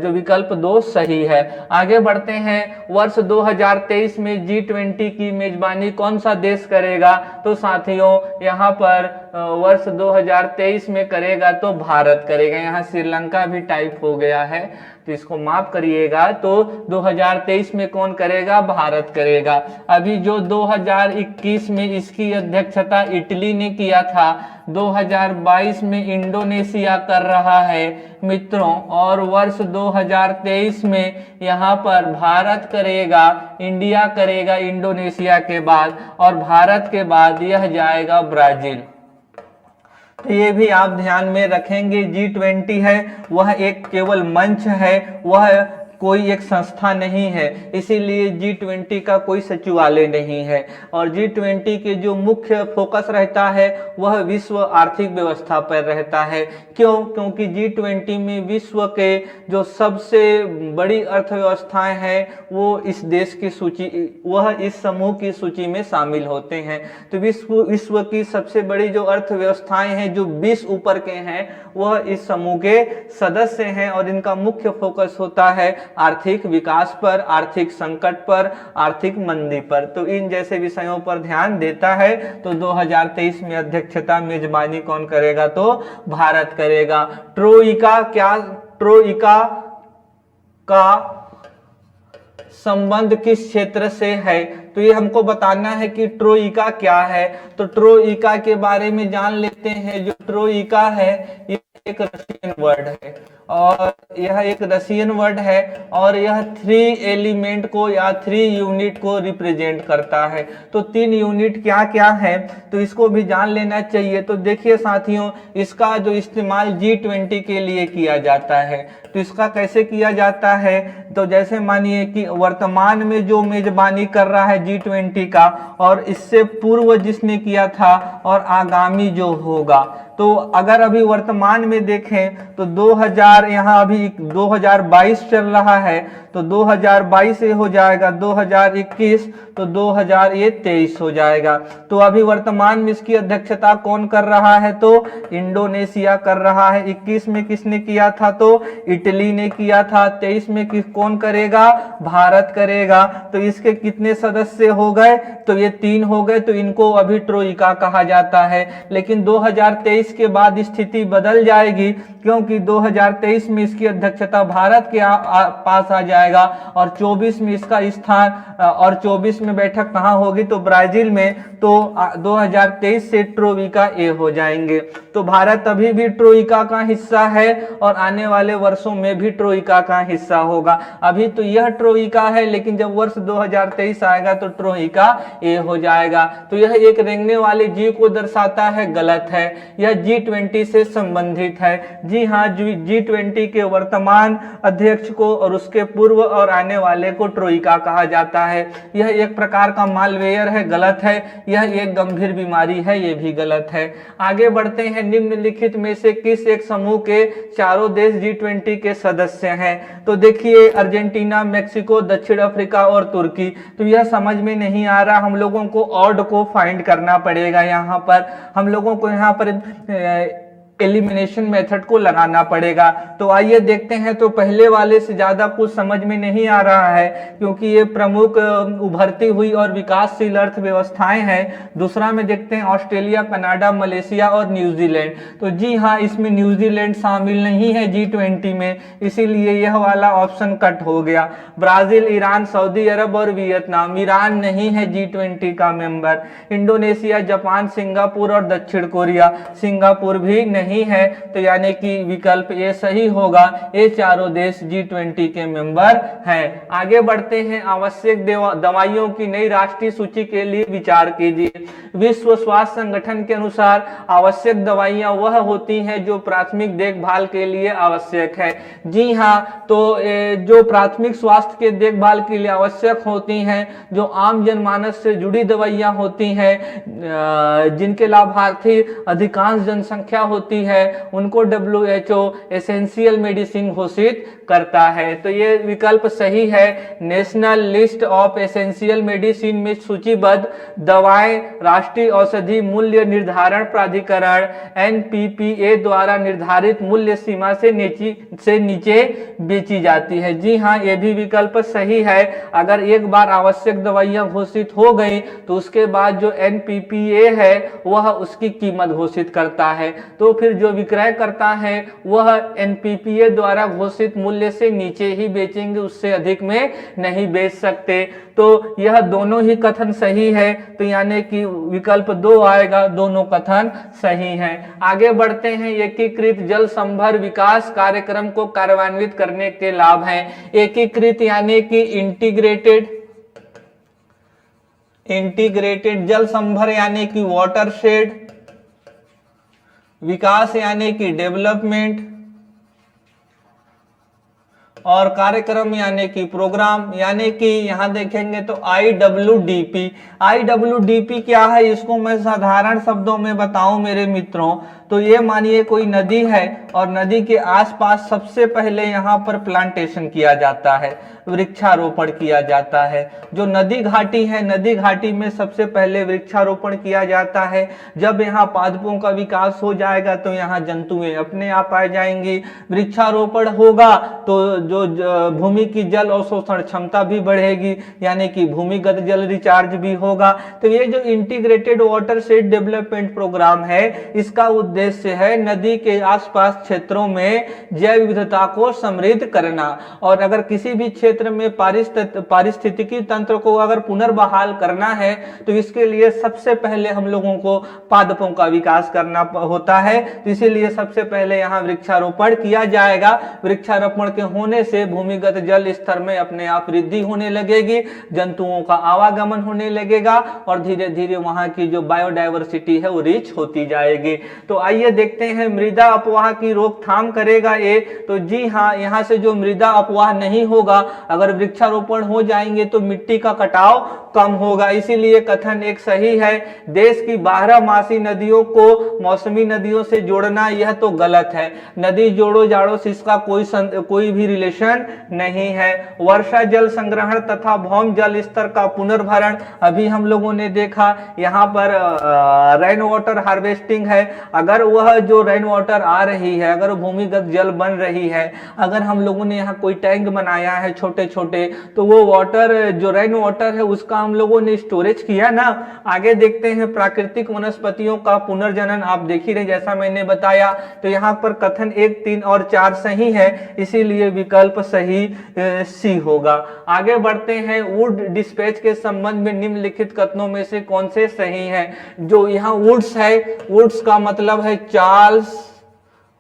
जो विकल्प 2 सही है। आगे बढ़ते हैं, वर्ष 2023 में G20 की मेजबानी कौन सा देश करेगा? तो साथियों यहाँ पर वर्ष 2023 में करेगा तो भारत करेगा। यहाँ श्रीलंका भी टाइप हो गया है, तो इसको माफ करिएगा। तो 2023 में कौन करेगा? भारत करेगा। अभी जो 2021 में इसकी अध्यक्षता इटली ने किया था, 2022 में इंडोनेशिया कर रहा है मित्रों, और वर्ष 2023 में यहाँ पर भारत करेगा, इंडिया करेगा इंडोनेशिया के बाद, और भारत के बाद यह जाएगा ब्राजील। तो ये भी आप ध्यान में रखेंगे। G20 है वह एक केवल मंच है, वह कोई एक संस्था नहीं है, इसीलिए G20 का कोई सचिवालय नहीं है। और G20 के जो मुख्य फोकस रहता है वह विश्व आर्थिक व्यवस्था पर रहता है। क्यों? क्योंकि G20 में विश्व के जो सबसे बड़ी अर्थव्यवस्थाएं हैं वो इस देश की सूची, वह इस समूह की सूची में शामिल होते हैं। तो विश्व की सबसे बड़ी जो अर्थव्यवस्थाएं हैं जो 20 ऊपर के हैं वह इस समूह के सदस्य हैं, और इनका मुख्य फोकस होता है आर्थिक विकास पर, आर्थिक संकट पर, आर्थिक मंदी पर। तो इन जैसे विषयों पर ध्यान देता है। तो 2023 में अध्यक्षता मेजबानी कौन करेगा? तो भारत करेगा। ट्रोइका का संबंध किस क्षेत्र से है? तो ये हमको बताना है कि ट्रोइका क्या है। तो ट्रोइका के बारे में जान लेते हैं। जो ट्रोइका है ये एक रशियन वर्ड है, और यह एक रशियन वर्ड है, और यह 3 एलिमेंट को या 3 यूनिट को रिप्रेजेंट करता है। तो 3 यूनिट क्या क्या है तो इसको भी जान लेना चाहिए। तो देखिए साथियों, इसका जो इस्तेमाल G20 के लिए किया जाता है, तो इसका कैसे किया जाता है? तो जैसे मानिए कि वर्तमान में जो मेजबानी कर रहा है G20 का, और इससे पूर्व जिसने किया था, और आगामी जो होगा, तो अगर अभी वर्तमान में में देखें तो 2000 यहाँ अभी 2022 चल रहा है, तो 2022 ये हो जाएगा 2021, तो 2023 हो जाएगा। तो अभी वर्तमान में इसकी अध्यक्षता कौन कर रहा है, तो इंडोनेशिया कर रहा है। 21 में किसने किया था, तो इटली ने किया था। 23 में कौन करेगा, भारत करेगा। तो इसके कितने सदस्य हो गए, तो ये 3 हो गए। तो इनको अभी ट्रोइका कहा जाता है। लेकिन 2023 के बाद स्थिति बदल जाएगी, क्योंकि 2023 में इसकी अध्यक्षता भारत के पास आ जाएगा और 24 में इसका स्थान, और 24 में बैठक कहाँ होगी, तो ब्राजील में। तो 2023 से ट्रोइका ए हो जाएंगे। तो भारत अभी भी ट्रोइका का हिस्सा है और आने वाले वर्षों में भी ट्रोइका का हिस्सा होगा। अभी तो यह ट्रोइका है, लेकिन जब वर्ष 2023 आएगा तो ट्रोइका ए हो जाएगा। तो यह एक रेंगने वाले जीव को दर्शाता है, गलत है। यह G20 से संबंधित है। जी हाँ, G20 के वर्तमान अध्यक्ष को और उसके पूर्व और आने वाले को ट्रोइका कहा जाता है। यह एक प्रकार का मालवेयर है, गलत है। यह एक गंभीर बीमारी है, यह भी गलत है। आगे बढ़ते हैं, निम्नलिखित में से किस एक समूह के चारों देश G20 के सदस्य हैं। तो देखिए, अर्जेंटीना, मेक्सिको, दक्षिण अफ्रीका और तुर्की। तो यह समझ में नहीं आ रहा, हम लोगों को ऑड को फाइंड करना पड़ेगा। यहाँ पर हम लोगों को यहाँ पर एलिमिनेशन मेथड को लगाना पड़ेगा। तो आइए देखते हैं। तो पहले वाले से ज्यादा कुछ समझ में नहीं आ रहा है, क्योंकि ये प्रमुख उभरती हुई और विकासशील अर्थव्यवस्थाएं हैं। दूसरा में देखते हैं ऑस्ट्रेलिया, कनाडा, मलेशिया और न्यूजीलैंड। तो जी हाँ, इसमें न्यूजीलैंड शामिल नहीं है G20 में, इसीलिए यह वाला ऑप्शन कट हो गया। ब्राजील, ईरान, सऊदी अरब और वियतनाम। ईरान नहीं है G20 का मेंबर। इंडोनेशिया, जापान, सिंगापुर और दक्षिण कोरिया। सिंगापुर भी नहीं है। तो यानी कि विकल्प ए सही होगा। ये चारों देश G20 के मेंबर हैं। आगे बढ़ते हैं, आवश्यक दवाइयों की नई राष्ट्रीय सूची के लिए विचार कीजिए। विश्व स्वास्थ्य संगठन के अनुसार आवश्यक दवाइयां वह होती हैं जो प्राथमिक देखभाल के लिए आवश्यक है। जी हाँ, तो जो प्राथमिक स्वास्थ्य के देखभाल के लिए आवश्यक होती हैं, जो आम जनमानस से जुड़ी दवाइयां होती हैं, जिनके लाभार्थी अधिकांश जनसंख्या होती है, उनको WHO एसेंशियल मेडिसिन घोषित करता है। तो ये विकल्प सही है। National list of essential medicine में सूचीबद्ध दवाएं राष्ट्रीय औषधि मूल्य निर्धारण प्राधिकरण NPPA द्वारा निर्धारित मूल्य सीमा से नीचे बेची जाती है। जी हाँ, ये भी विकल्प सही है। अगर एक बार आवश्यक दवाइयां घोषित हो गई तो उसके बाद जो NPPA है वह उसकी कीमत घोषित करता है। तो फिर जो विक्रय करता है वह NPPA द्वारा घोषित मूल्य से नीचे ही बेचेंगे, उससे अधिक में नहीं बेच सकते। तो यह दोनों ही कथन सही है। तो यानी कि विकल्प 2 आएगा, दोनों कथन सही हैं। आगे बढ़ते हैं, एकीकृत जल संभर विकास कार्यक्रम को कार्यान्वित करने के लाभ हैं। एकीकृत यानी कि इंटीग्रेटेड जल संभर यानी कि वाटरशेड, विकास यानी कि डेवलपमेंट, और कार्यक्रम यानी कि प्रोग्राम। यानी कि यहां देखेंगे तो IWDP क्या है, इसको मैं साधारण शब्दों में बताऊं मेरे मित्रों, तो ये मानिए कोई नदी है और नदी के आसपास सबसे पहले यहाँ पर प्लांटेशन किया जाता है, वृक्षारोपण किया जाता है। जो नदी घाटी है, नदी घाटी में सबसे पहले वृक्षारोपण किया जाता है। जब यहाँ पादपों का विकास हो जाएगा तो यहाँ जंतुएं अपने आप आ जाएंगी। वृक्षारोपण होगा तो जो भूमि की जल अवशोषण क्षमता भी बढ़ेगी, यानी कि भूमिगत जल रिचार्ज भी होगा। तो ये जो इंटीग्रेटेड वाटरशेड डेवलपमेंट प्रोग्राम है, इसका उद्देश्य है नदी के आसपास क्षेत्रों में जैव विविधता को समृद्ध करना। और अगर किसी भी क्षेत्र में पारिस्थितिकी तंत्र को अगर पुनर्बहाल करना है तो इसके लिए सबसे पहले हम लोगों को पादपों का विकास करना होता है। तो इसीलिए सबसे पहले यहाँ वृक्षारोपण किया जाएगा। वृक्षारोपण के होने से भूमिगत जल स्तर में अपने आप वृद्धि होने लगेगी, जंतुओं का आवागमन होने लगेगा और धीरे धीरे वहां की जो बायोडायवर्सिटी है वो रिच होती जाएगी। तो आइए देखते हैं, मृदा अपवाह की रोकथाम करेगा ये। तो जी हाँ, यहाँ से जो मृदा अपवाह नहीं होगा, अगर वृक्षारोपण हो जाएंगे तो मिट्टी का कटाव कम होगा। इसीलिए कथन एक सही है। देश की 12 मासी नदियों को मौसमी नदियों से जोड़ना यह तो गलत है। नदी जोड़ो जाड़ो से इसका कोई भी रिलेशन नहीं है। वर्षा जल संग्रहण तथा भौम जल स्तर का पुनर्भरण, अभी हम लोगों ने देखा यहाँ पर रेन वाटर हार्वेस्टिंग है। अगर वह जो रेन वाटर आ रही है, अगर भूमिगत जल बन रही है, अगर हम लोगों ने यहाँ कोई टैंक बनाया है छोटे छोटे, तो वो वाटर जो रेन वाटर है उसका हम लोगों ने स्टोरेज किया ना। आगे देखते हैं प्राकृतिक वनस्पतियों का पुनर्जनन, आप देख ही रहे जैसा मैंने बताया। तो यहाँ पर कथन 1, 3 और 4 सही है, इसीलिए विकल्प सही सी होगा। आगे बढ़ते हैं। वुड डिस्पैच के संबंध में निम्नलिखित कथनों में से कौन से सही हैं? जो यहाँ वुड्स है, वुड्स का मतलब है चार्ल्स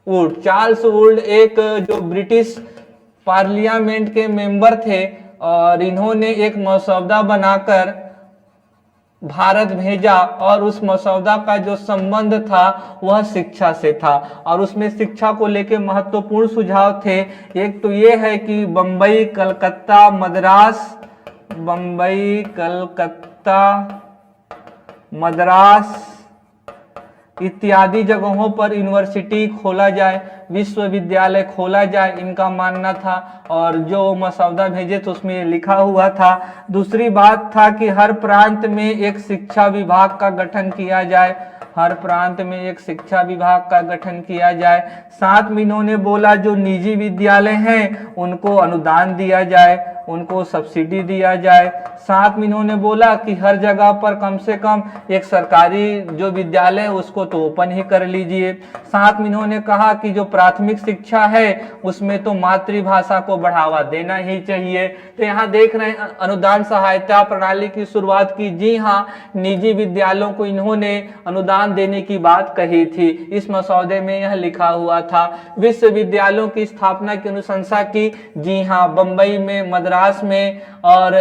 वुड। चार्ल्स वुड एक जो ब्रिटिश पार्लियामेंट के मेंबर थे और इन्होंने एक मसौदा बनाकर भारत भेजा और उस मसौदा का जो संबंध था वह शिक्षा से था और उसमें शिक्षा को लेकर महत्वपूर्ण सुझाव थे। एक तो ये है कि बम्बई, कलकत्ता, मद्रास, बम्बई, कलकत्ता, मद्रास इत्यादि जगहों पर यूनिवर्सिटी खोला जाए, विश्वविद्यालय खोला जाए, इनका मानना था। और जो मसौदा भेजे तो उसमें लिखा हुआ था। दूसरी बात था कि हर प्रांत में एक शिक्षा विभाग का गठन किया जाए, हर प्रांत में एक शिक्षा विभाग का गठन किया जाए। साथ में इन्होंने बोला जो निजी विद्यालय हैं उनको अनुदान दिया जाए, उनको सब्सिडी दिया जाए। साथ में इन्होंने बोला कि हर जगह पर कम से कम एक सरकारी जो विद्यालय है उसको तो ओपन ही कर लीजिए। साथ में इन्होंने कहा कि जो प्राथमिक शिक्षा है उसमें तो मातृभाषा को बढ़ावा देना ही चाहिए। तो यहाँ देख रहे हैं अनुदान सहायता प्रणाली की शुरुआत की। जी हाँ, निजी विद्यालयों को इन्होंने अनुदान देने की बात कही थी, इस मसौदे में यह लिखा हुआ था। विश्वविद्यालयों की स्थापना की अनुशंसा की। जी हाँ, बंबई में, मद्रास में और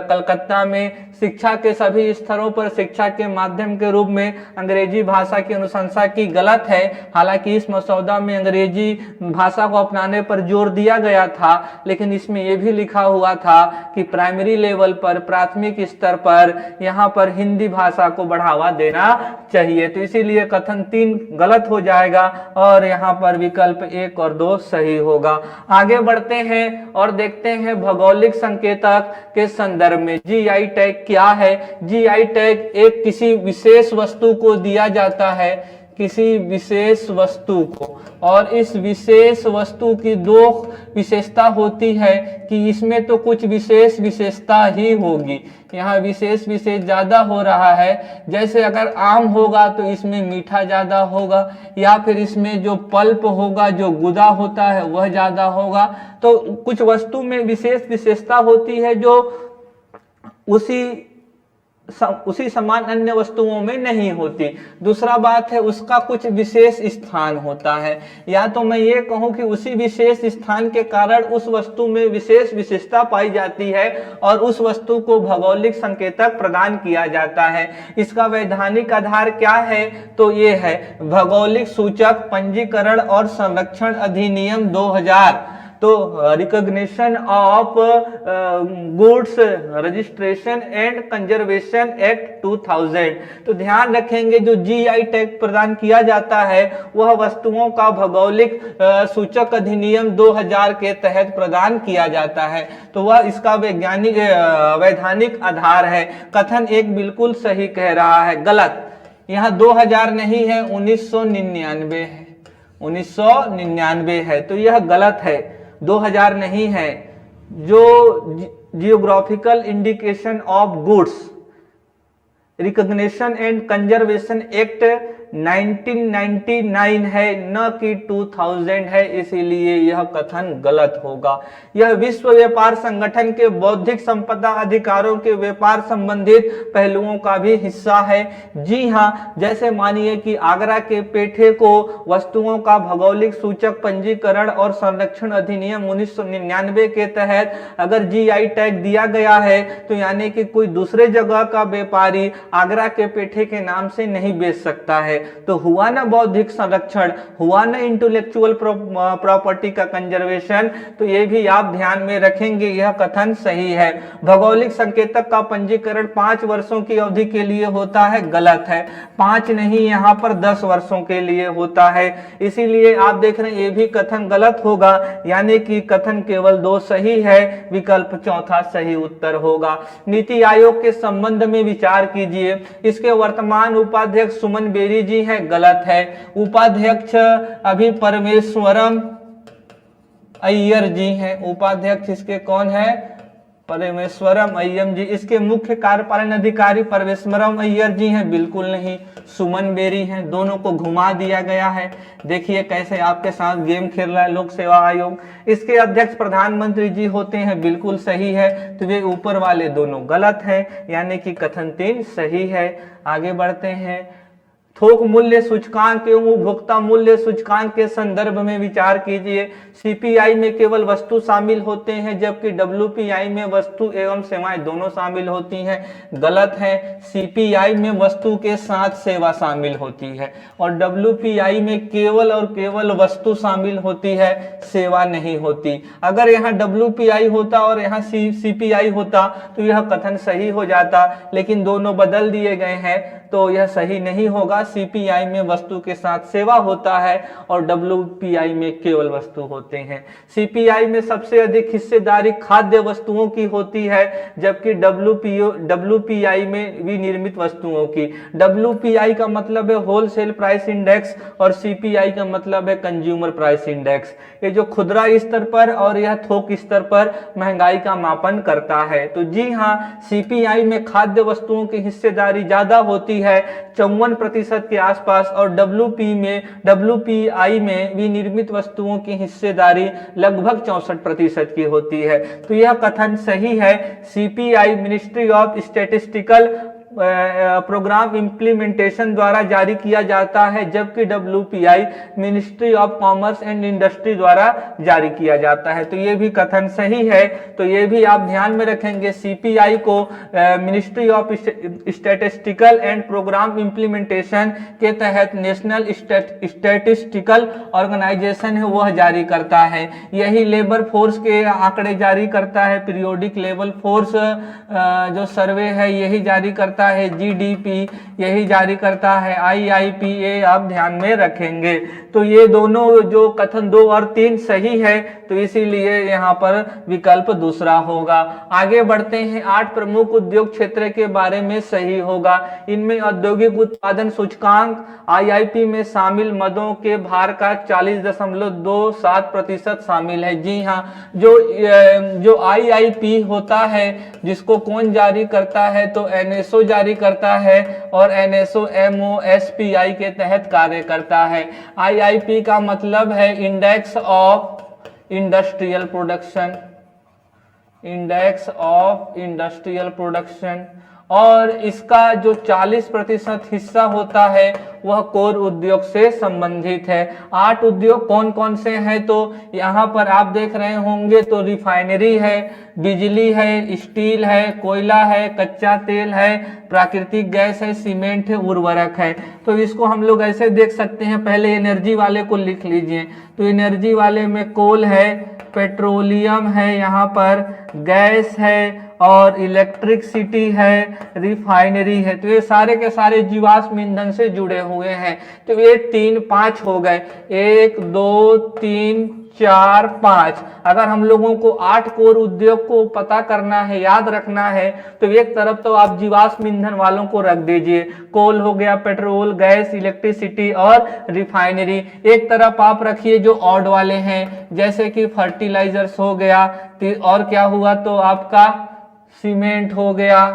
कलकत्ता में शिक्षा के सभी स्तरों पर शिक्षा के माध्यम के रूप में अंग्रेजी भाषा की अनुशंसा की। गलत है। हालांकि इस मसौदा में अंग्रेजी भाषा को अपनाने पर जोर दिया गया था, लेकिन इसमें यह भी लिखा हुआ था कि प्राइमरी लेवल पर, प्राथमिक स्तर पर यहाँ पर हिंदी भाषा को बढ़ावा देना चाहिए। तो इसीलिए कथन 3 गलत हो जाएगा और यहाँ पर विकल्प 1 और 2 सही होगा। आगे बढ़ते हैं और देखते हैं भौगोलिक संकेतक के संदर्भ में जीआई टैग क्या है। जीआई टैग एक किसी विशेष वस्तु को दिया जाता है, किसी विशेष वस्तु को, और इस विशेष वस्तु की 2 विशेषता होती है कि इसमें तो कुछ विशेष विशेषता ही होगी। यहाँ विशेष ज्यादा हो रहा है, जैसे अगर आम होगा तो इसमें मीठा ज्यादा होगा, या फिर इसमें जो पल्प होगा, जो गुदा होता है वह ज्यादा होगा। तो कुछ वस्तु में विशेष विशेषता होती है जो उसी समान अन्य वस्तुओं में नहीं होती। दूसरा बात है उसका कुछ विशेष स्थान होता है, या तो मैं ये कहूं कि उसी विशेष स्थान के कारण उस वस्तु में विशेष विशेषता पाई जाती है और उस वस्तु को भौगोलिक संकेतक प्रदान किया जाता है। इसका वैधानिक आधार क्या है? तो ये है भौगोलिक सूचक पंजीकरण और संरक्षण अधिनियम 2000। तो recognition of goods registration and conservation act 2000। तो ध्यान रखेंगे जो जीआई टैग प्रदान किया जाता है वह वस्तुओं का भौगोलिक सूचक अधिनियम 2000 के तहत प्रदान किया जाता है। तो वह इसका वैधानिक आधार है। कथन 1 बिल्कुल सही कह रहा है। गलत, यहाँ 2000 नहीं है, 1999 है, 1999 है। तो यह गलत है, 2000 नहीं है। जो geographical indication of goods recognition and conservation act 1999 है, न कि 2000 है, इसीलिए यह कथन गलत होगा। यह विश्व व्यापार संगठन के बौद्धिक संपदा अधिकारों के व्यापार संबंधित पहलुओं का भी हिस्सा है। जी हाँ, जैसे मानिए कि आगरा के पेठे को वस्तुओं का भौगोलिक सूचक पंजीकरण और संरक्षण अधिनियम 1999 के तहत अगर जीआई टैग दिया गया है, तो यानी कि कोई दूसरे जगह का व्यापारी आगरा के पेठे के नाम से नहीं बेच सकता है। तो हुआ ना बौद्धिक संरक्षण, हुआ ना इंटेलेक्चुअल प्रॉपर्टी का कंजर्वेशन। तो ये भी आप ध्यान में रखेंगे, यह कथन सही है। भौगोलिक संकेतक का पंजीकरण 5 वर्षों की अवधि के लिए होता है, गलत है। 5 नहीं, यहाँ पर 10 वर्षों के लिए होता है, इसीलिए आप देख रहे हैं ये भी कथन गलत होगा, यानी कि कथन केवल 2 सही है, विकल्प चौथा सही उत्तर होगा। नीति आयोग के संबंध में विचार कीजिए, इसके वर्तमान उपाध्यक्ष सुमन बेरी जी हैं, गलत है। उपाध्यक्ष अभी परमेश्वरम अय्यर जी हैं, उपाध्यक्ष इसके कौन है, परमेश्वरम अय्यर जी। इसके मुख्य कार्यपालन अधिकारी परमेश्वरम अय्यर जी हैं, बिल्कुल नहीं, सुमन बेरी हैं। दोनों को घुमा दिया गया है, देखिए कैसे आपके साथ गेम खेल रहा है लोक सेवा आयोग। इसके अध्यक्ष प्रधानमंत्री जी होते हैं, बिल्कुल सही है। तो वे ऊपर वाले दोनों गलत है, यानी कि कथन 3 सही है। आगे बढ़ते हैं। थोक मूल्य सूचकांक एवं उपभोक्ता मूल्य सूचकांक के संदर्भ में विचार कीजिए। सीपीआई में केवल वस्तु शामिल होते हैं, जबकि डब्ल्यूपीआई में वस्तु एवं सेवाएं दोनों शामिल होती हैं, गलत है। सीपीआई में वस्तु के साथ सेवा शामिल होती है और डब्ल्यूपीआई में केवल और केवल वस्तु शामिल होती है, सेवा नहीं होती। अगर यहाँ डब्ल्यूपीआई होता और यहाँ सीपीआई होता तो यह कथन सही हो जाता, लेकिन दोनों बदल दिए गए हैं, तो यह सही नहीं होगा। सीपीआई में वस्तु के साथ सेवा होता है और डब्ल्यूपीआई में केवल वस्तु होते हैं। सीपीआई में सबसे अधिक हिस्सेदारी खाद्य वस्तुओं की होती है, जबकि डब्ल्यूपीआई में विनिर्मित वस्तुओं की। डब्ल्यूपीआई का मतलब है होलसेल प्राइस इंडेक्स और सीपीआई का मतलब है कंज्यूमर प्राइस इंडेक्स। ये जो खुदरा स्तर पर और यह थोक स्तर पर महंगाई का मापन करता है। तो जी हाँ, सीपीआई में खाद्य वस्तुओं की हिस्सेदारी ज्यादा होती है, 54% के आसपास, और डब्ल्यूपीआई में विनिर्मित वस्तुओं की हिस्सेदारी लगभग 64% की होती है। तो यह कथन सही है। CPI ministry of statistical programme implementation द्वारा जारी किया जाता है, जबकि WPI ministry of commerce and industry द्वारा जारी किया जाता है। तो ये भी कथन सही है, तो ये भी आप ध्यान में रखेंगे। सीपीआई को ministry of statistical and programme implementation के तहत नेशनल स्टैटिस्टिकल ऑर्गेनाइजेशन है वह जारी करता है। यही लेबर फोर्स के आंकड़े जारी करता है, पीरियोडिक लेबर फोर्स जो सर्वे है यही जारी करता है, जीडीपी यही जारी करता है, आईआईपीए आप ध्यान में रखेंगे। तो ये दोनों जो कथन 2 और 3 सही है, तो इसीलिए यहाँ पर विकल्प दूसरा होगा। आगे बढ़ते हैं। 8 प्रमुख उद्योग क्षेत्र के बारे में सही होगा। इनमें औद्योगिक उत्पादन सूचकांक आईआईपी में शामिल मदों के भार का 40.27% शामिल है। जी हाँ, जो आईआईपी होता है जिसको कौन जारी करता है, तो एनएसओ जारी करता है और एनएसओ एमओएसपीआई के तहत कार्य करता है। आईआईपी का मतलब है index of industrial production, index of industrial production, और इसका जो 40% हिस्सा होता है वह कोर उद्योग से संबंधित है। 8 उद्योग कौन कौन से हैं, तो यहाँ पर आप देख रहे होंगे, तो रिफाइनरी है, बिजली है, स्टील है, कोयला है, कच्चा तेल है, प्राकृतिक गैस है, सीमेंट है, उर्वरक है। तो इसको हम लोग ऐसे देख सकते हैं, पहले एनर्जी वाले को लिख लीजिए। तो एनर्जी वाले में कोल है, पेट्रोलियम है, यहाँ पर गैस है और इलेक्ट्रिसिटी है, रिफाइनरी है। तो ये सारे के सारे जीवाश्म ईंधन से जुड़े हुए हैं। तो ये 3 5 हो गए, 1 2 3 4 5। अगर हम लोगों को 8 कोर उद्योग को पता करना है, याद रखना है, तो एक तरफ तो आप जीवाश्म ईंधन वालों को रख दीजिए, कोल हो गया, पेट्रोल, गैस, इलेक्ट्रिसिटी और रिफाइनरी। एक तरफ आप रखिए जो ऑड वाले हैं, जैसे कि फर्टिलाइजर्स हो गया, और क्या हुआ तो आपका सीमेंट हो गया,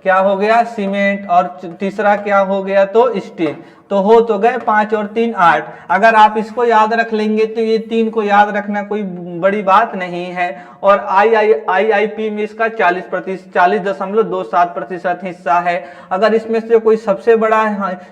क्या हो गया, सीमेंट, और तीसरा क्या हो गया तो स्टील। तो हो तो गए 5 और 3 8। अगर आप इसको याद रख लेंगे तो ये 3 को याद रखना कोई बड़ी बात नहीं है। और आईआईपी में इसका 40.27% हिस्सा है। अगर इसमें से कोई सबसे बड़ा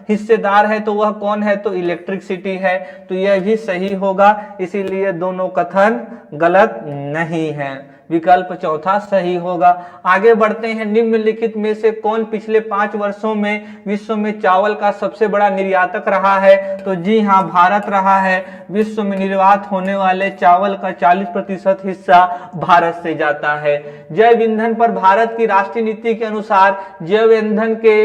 हिस्सेदार है तो वह कौन है, तो इलेक्ट्रिसिटी है। तो यह भी सही होगा, इसीलिए दोनों कथन गलत नहीं है। विकल्प चौथा सही होगा। आगे बढ़ते हैं, निम्नलिखित में से कौन पिछले 5 वर्षों में विश्व में चावल का सबसे बड़ा निर्यातक रहा है? तो जी हाँ, भारत रहा है। विश्व में निर्यात होने वाले चावल का 40% हिस्सा भारत से जाता है। जैव ईंधन पर भारत की राष्ट्रीय नीति के अनुसार जैव ईंधन के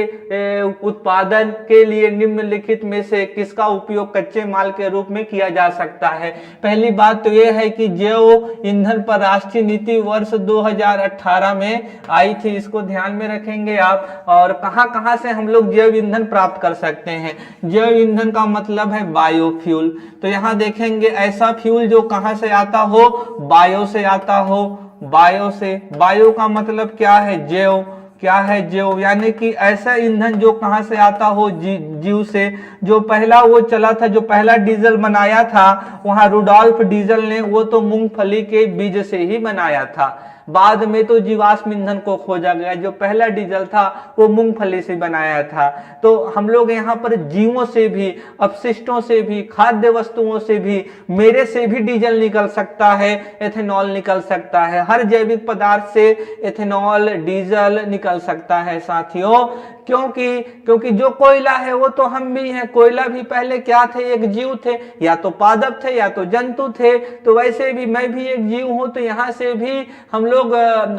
उत्पादन के लिए निम्नलिखित में से किसका उपयोग कच्चे माल के रूप में किया जा सकता है? पहली बात तो यह है कि जैव ईंधन पर राष्ट्रीय नीति वर्ष 2018 में आई थी, इसको ध्यान में रखेंगे आप। और कहां कहां से हम लोग जैव ईंधन प्राप्त कर सकते हैं? जैव ईंधन का मतलब है बायोफ्यूल। तो यहां देखेंगे ऐसा फ्यूल जो कहां से आता हो? बायो से आता हो। बायो से, बायो का मतलब क्या है? जैव। क्या है? जैव, यानी कि ऐसा ईंधन जो कहां से आता हो? जीव से। जो पहला वो चला था, जो पहला डीजल बनाया था वहां रुडोल्फ डीजल ने, वो तो मूंगफली के बीज से ही बनाया था। बाद में तो जीवाश्म ईंधन को खोजा गया। जो पहला डीजल था वो मूंगफली से बनाया था। तो हम लोग यहाँ पर जीवों से भी, अपशिष्टों से भी, खाद्य वस्तुओं से भी, मेरे से भी डीजल निकल सकता है, एथेनॉल निकल सकता है। हर जैविक पदार्थ से एथेनॉल, डीजल निकल सकता है साथियों। क्योंकि जो कोयला है वो तो हम भी हैं। कोयला भी पहले क्या थे? एक जीव थे, या तो पादप थे या तो जंतु थे। तो वैसे भी मैं भी एक जीव हूं। तो यहाँ से भी हम लोग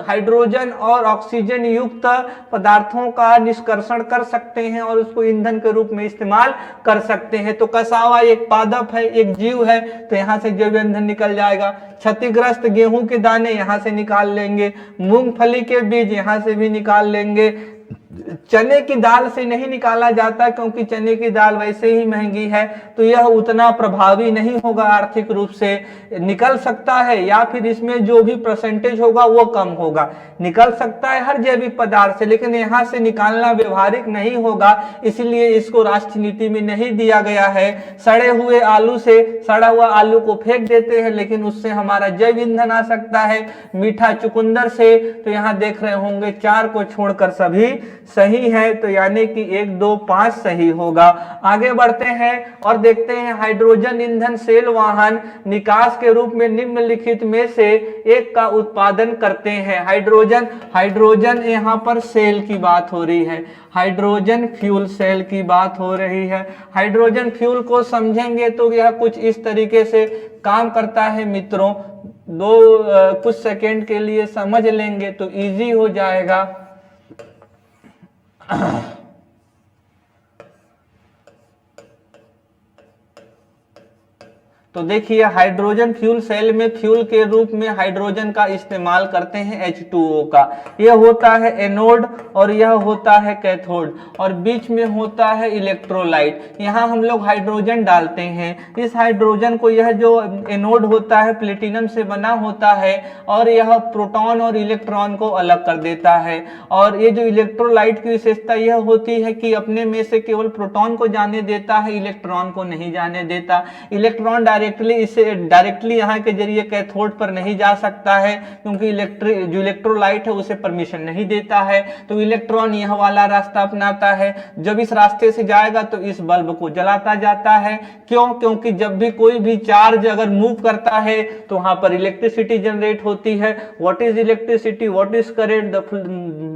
हाइड्रोजन और ऑक्सीजन युक्त पदार्थों का निष्कर्षण कर सकते हैं और उसको ईंधन के रूप में इस्तेमाल कर सकते हैं। तो कसावा एक पादप है, एक जीव है, तो यहाँ से जैव ईंधन निकल जाएगा। क्षतिग्रस्त गेहूं के दाने यहाँ से निकाल लेंगे, मूंगफली के बीज यहाँ से भी निकाल लेंगे। चने की दाल से नहीं निकाला जाता क्योंकि चने की दाल वैसे ही महंगी है, तो यह उतना प्रभावी नहीं होगा आर्थिक रूप से। निकल सकता है या फिर इसमें जो भी परसेंटेज होगा वो कम होगा। निकल सकता है हर जैविक पदार्थ से, लेकिन यहाँ से निकालना व्यवहारिक नहीं होगा, इसलिए इसको राष्ट्रीय नीति में नहीं दिया गया है। सड़े हुए आलू से, सड़ा हुआ आलू को फेंक देते हैं, लेकिन उससे हमारा जैव ईंधन आ सकता है। मीठा चुकंदर से, तो यहाँ देख रहे होंगे 4 को छोड़कर सभी सही है, तो यानी कि 1, 2, 5 सही होगा। आगे बढ़ते हैं और देखते हैं हाइड्रोजन ईंधन सेल वाहन निकास के रूप में निम्नलिखित में से एक का उत्पादन करते हैं। हाइड्रोजन यहाँ पर सेल की बात हो रही है, हाइड्रोजन फ्यूल सेल की बात हो रही है। हाइड्रोजन फ्यूल को समझेंगे तो यह कुछ इस तरीके से काम करता है मित्रों। कुछ सेकेंड के लिए समझ लेंगे तो इजी हो जाएगा। तो देखिए, हाइड्रोजन फ्यूल सेल में फ्यूल के रूप में हाइड्रोजन का इस्तेमाल करते हैं H2O का। यह होता है एनोड और यह होता है कैथोड, और बीच में होता है इलेक्ट्रोलाइट। यहाँ हम लोग हाइड्रोजन डालते हैं। इस हाइड्रोजन को, यह जो एनोड होता है प्लेटिनम से बना होता है, और यह प्रोटॉन और इलेक्ट्रॉन को अलग कर देता है। और ये जो इलेक्ट्रोलाइट की विशेषता यह होती है कि अपने में से केवल प्रोटॉन को जाने देता है, इलेक्ट्रॉन को नहीं जाने देता। इलेक्ट्रॉन डायरेक्टली यहाँ के जरिए कैथोड पर नहीं जा सकता है, क्योंकि जो इलेक्ट्रोलाइट है उसे परमिशन नहीं देता है। तो इलेक्ट्रॉन यह वाला रास्ता अपनाता है। जब इस रास्ते से जाएगा तो इस बल्ब को जलाता जाता है। क्यों? क्योंकि जब भी कोई भी चार्ज अगर मूव करता है तो वहां पर इलेक्ट्रिसिटी जनरेट होती है। What is electricity? What is current?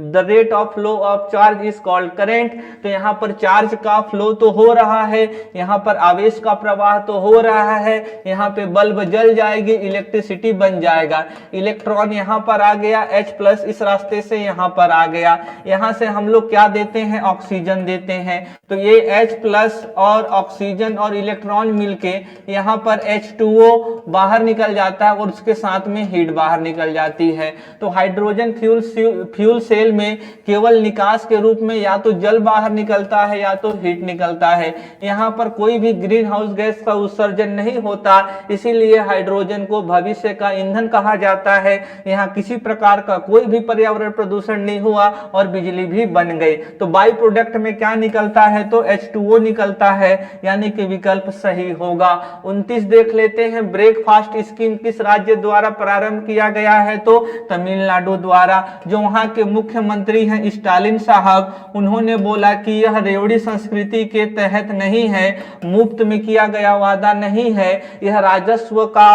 The rate of flow of charge is called current. तो यहाँ पर चार्ज का फ्लो तो हो रहा है, यहाँ पर आवेश का प्रवाह तो हो रहा है, यहाँ पे बल्ब जल जाएगी, इलेक्ट्रिसिटी बन जाएगा। इलेक्ट्रॉन यहाँ पर आ गया, H+ इस रास्ते से यहाँ पर आ गया। यहाँ से हम लोग क्या देते हैं? ऑक्सीजन देते हैं। तो ये H+ और ऑक्सीजन और इलेक्ट्रॉन मिलके यहाँ पर H2O बाहर निकल जाता है और उसके साथ में हीट बाहर निकल जाती है। तो हाइड्रोजन फ्यूल सेल में केवल निकास के रूप में या तो जल बाहर निकलता है या तो हीट निकलता है। यहाँ पर कोई भी ग्रीन हाउस गैस का उत्सर्जन नहीं होता, इसीलिए हाइड्रोजन को भविष्य का ईंधन कहा जाता है। यहाँ किसी प्रकार का कोई भी पर्यावरण प्रदूषण नहीं हुआ और बिजली भी बन गई। तो बाई प्रोडक्ट में क्या निकलता है, तो H2O निकलता है, यानी कि विकल्प सही होगा। 29 देख लेते हैं, ब्रेकफास्ट स्कीम किस राज्य द्वारा प्रारंभ किया गया है, तो तमिलनाडु द्वारा। जो वहां के मुख्यमंत्री हैं स्टालिन साहब, उन्होंने बोला कि यह रेवड़ी संस्कृति के तहत नहीं है, मुफ्त में किया गया वादा नहीं है, यह राजस्व का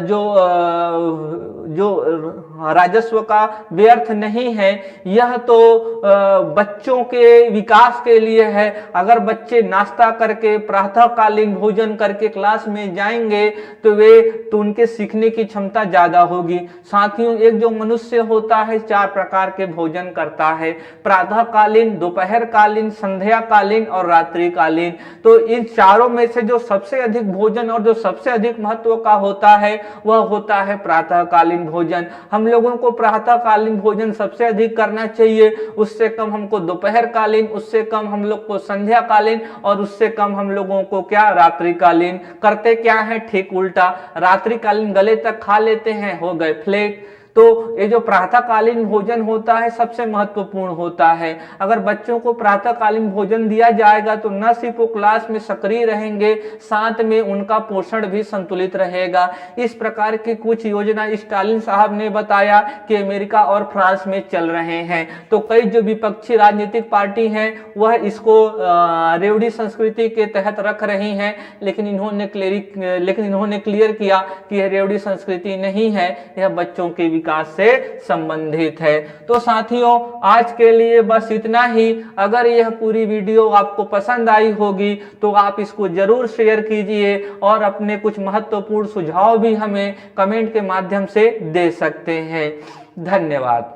जो राजस्व का व्यर्थ नहीं है, यह तो बच्चों के विकास के लिए है। अगर बच्चे नाश्ता करके प्रातःकालीन भोजन करके क्लास में जाएंगे तो उनके सीखने की क्षमता ज्यादा होगी। साथियों, एक जो मनुष्य होता है 4 प्रकार के भोजन करता है, प्रातःकालीन, दोपहरकालीन, संध्याकालीन और रात्रिकालीन। तो इन चारों में से जो सबसे अधिक भोजन और जो सबसे अधिक महत्व का होता है वह होता है प्रातःकालीन भोजन। हम लोगों को प्रातःकालीन भोजन सबसे अधिक करना चाहिए, उससे कम हमको दोपहरकालीन, उससे कम हम लोग को संध्याकालीन और उससे कम हम लोगों को क्या रात्रिकालीन। करते क्या है, ठीक उल्टा, रात्रिकालीन गले तक खा लेते हैं, हो गए फ्लैट। तो ये जो प्रातःकालीन भोजन होता है सबसे महत्वपूर्ण होता है। अगर बच्चों को प्रातःकालीन भोजन दिया जाएगा तो न सिर्फ वो क्लास में सक्रिय रहेंगे, साथ में उनका पोषण भी संतुलित रहेगा। इस प्रकार की कुछ योजना स्टालिन साहब ने बताया कि अमेरिका और फ्रांस में चल रहे हैं। तो कई जो विपक्षी राजनीतिक पार्टी हैं वह इसको रेवड़ी संस्कृति के तहत रख रही हैं, लेकिन इन्होंने क्लियर किया कि यह रेवड़ी संस्कृति नहीं है, यह बच्चों के विकास से संबंधित है। तो साथियों, आज के लिए बस इतना ही। अगर यह पूरी वीडियो आपको पसंद आई होगी तो आप इसको जरूर शेयर कीजिए और अपने कुछ महत्वपूर्ण सुझाव भी हमें कमेंट के माध्यम से दे सकते हैं। धन्यवाद।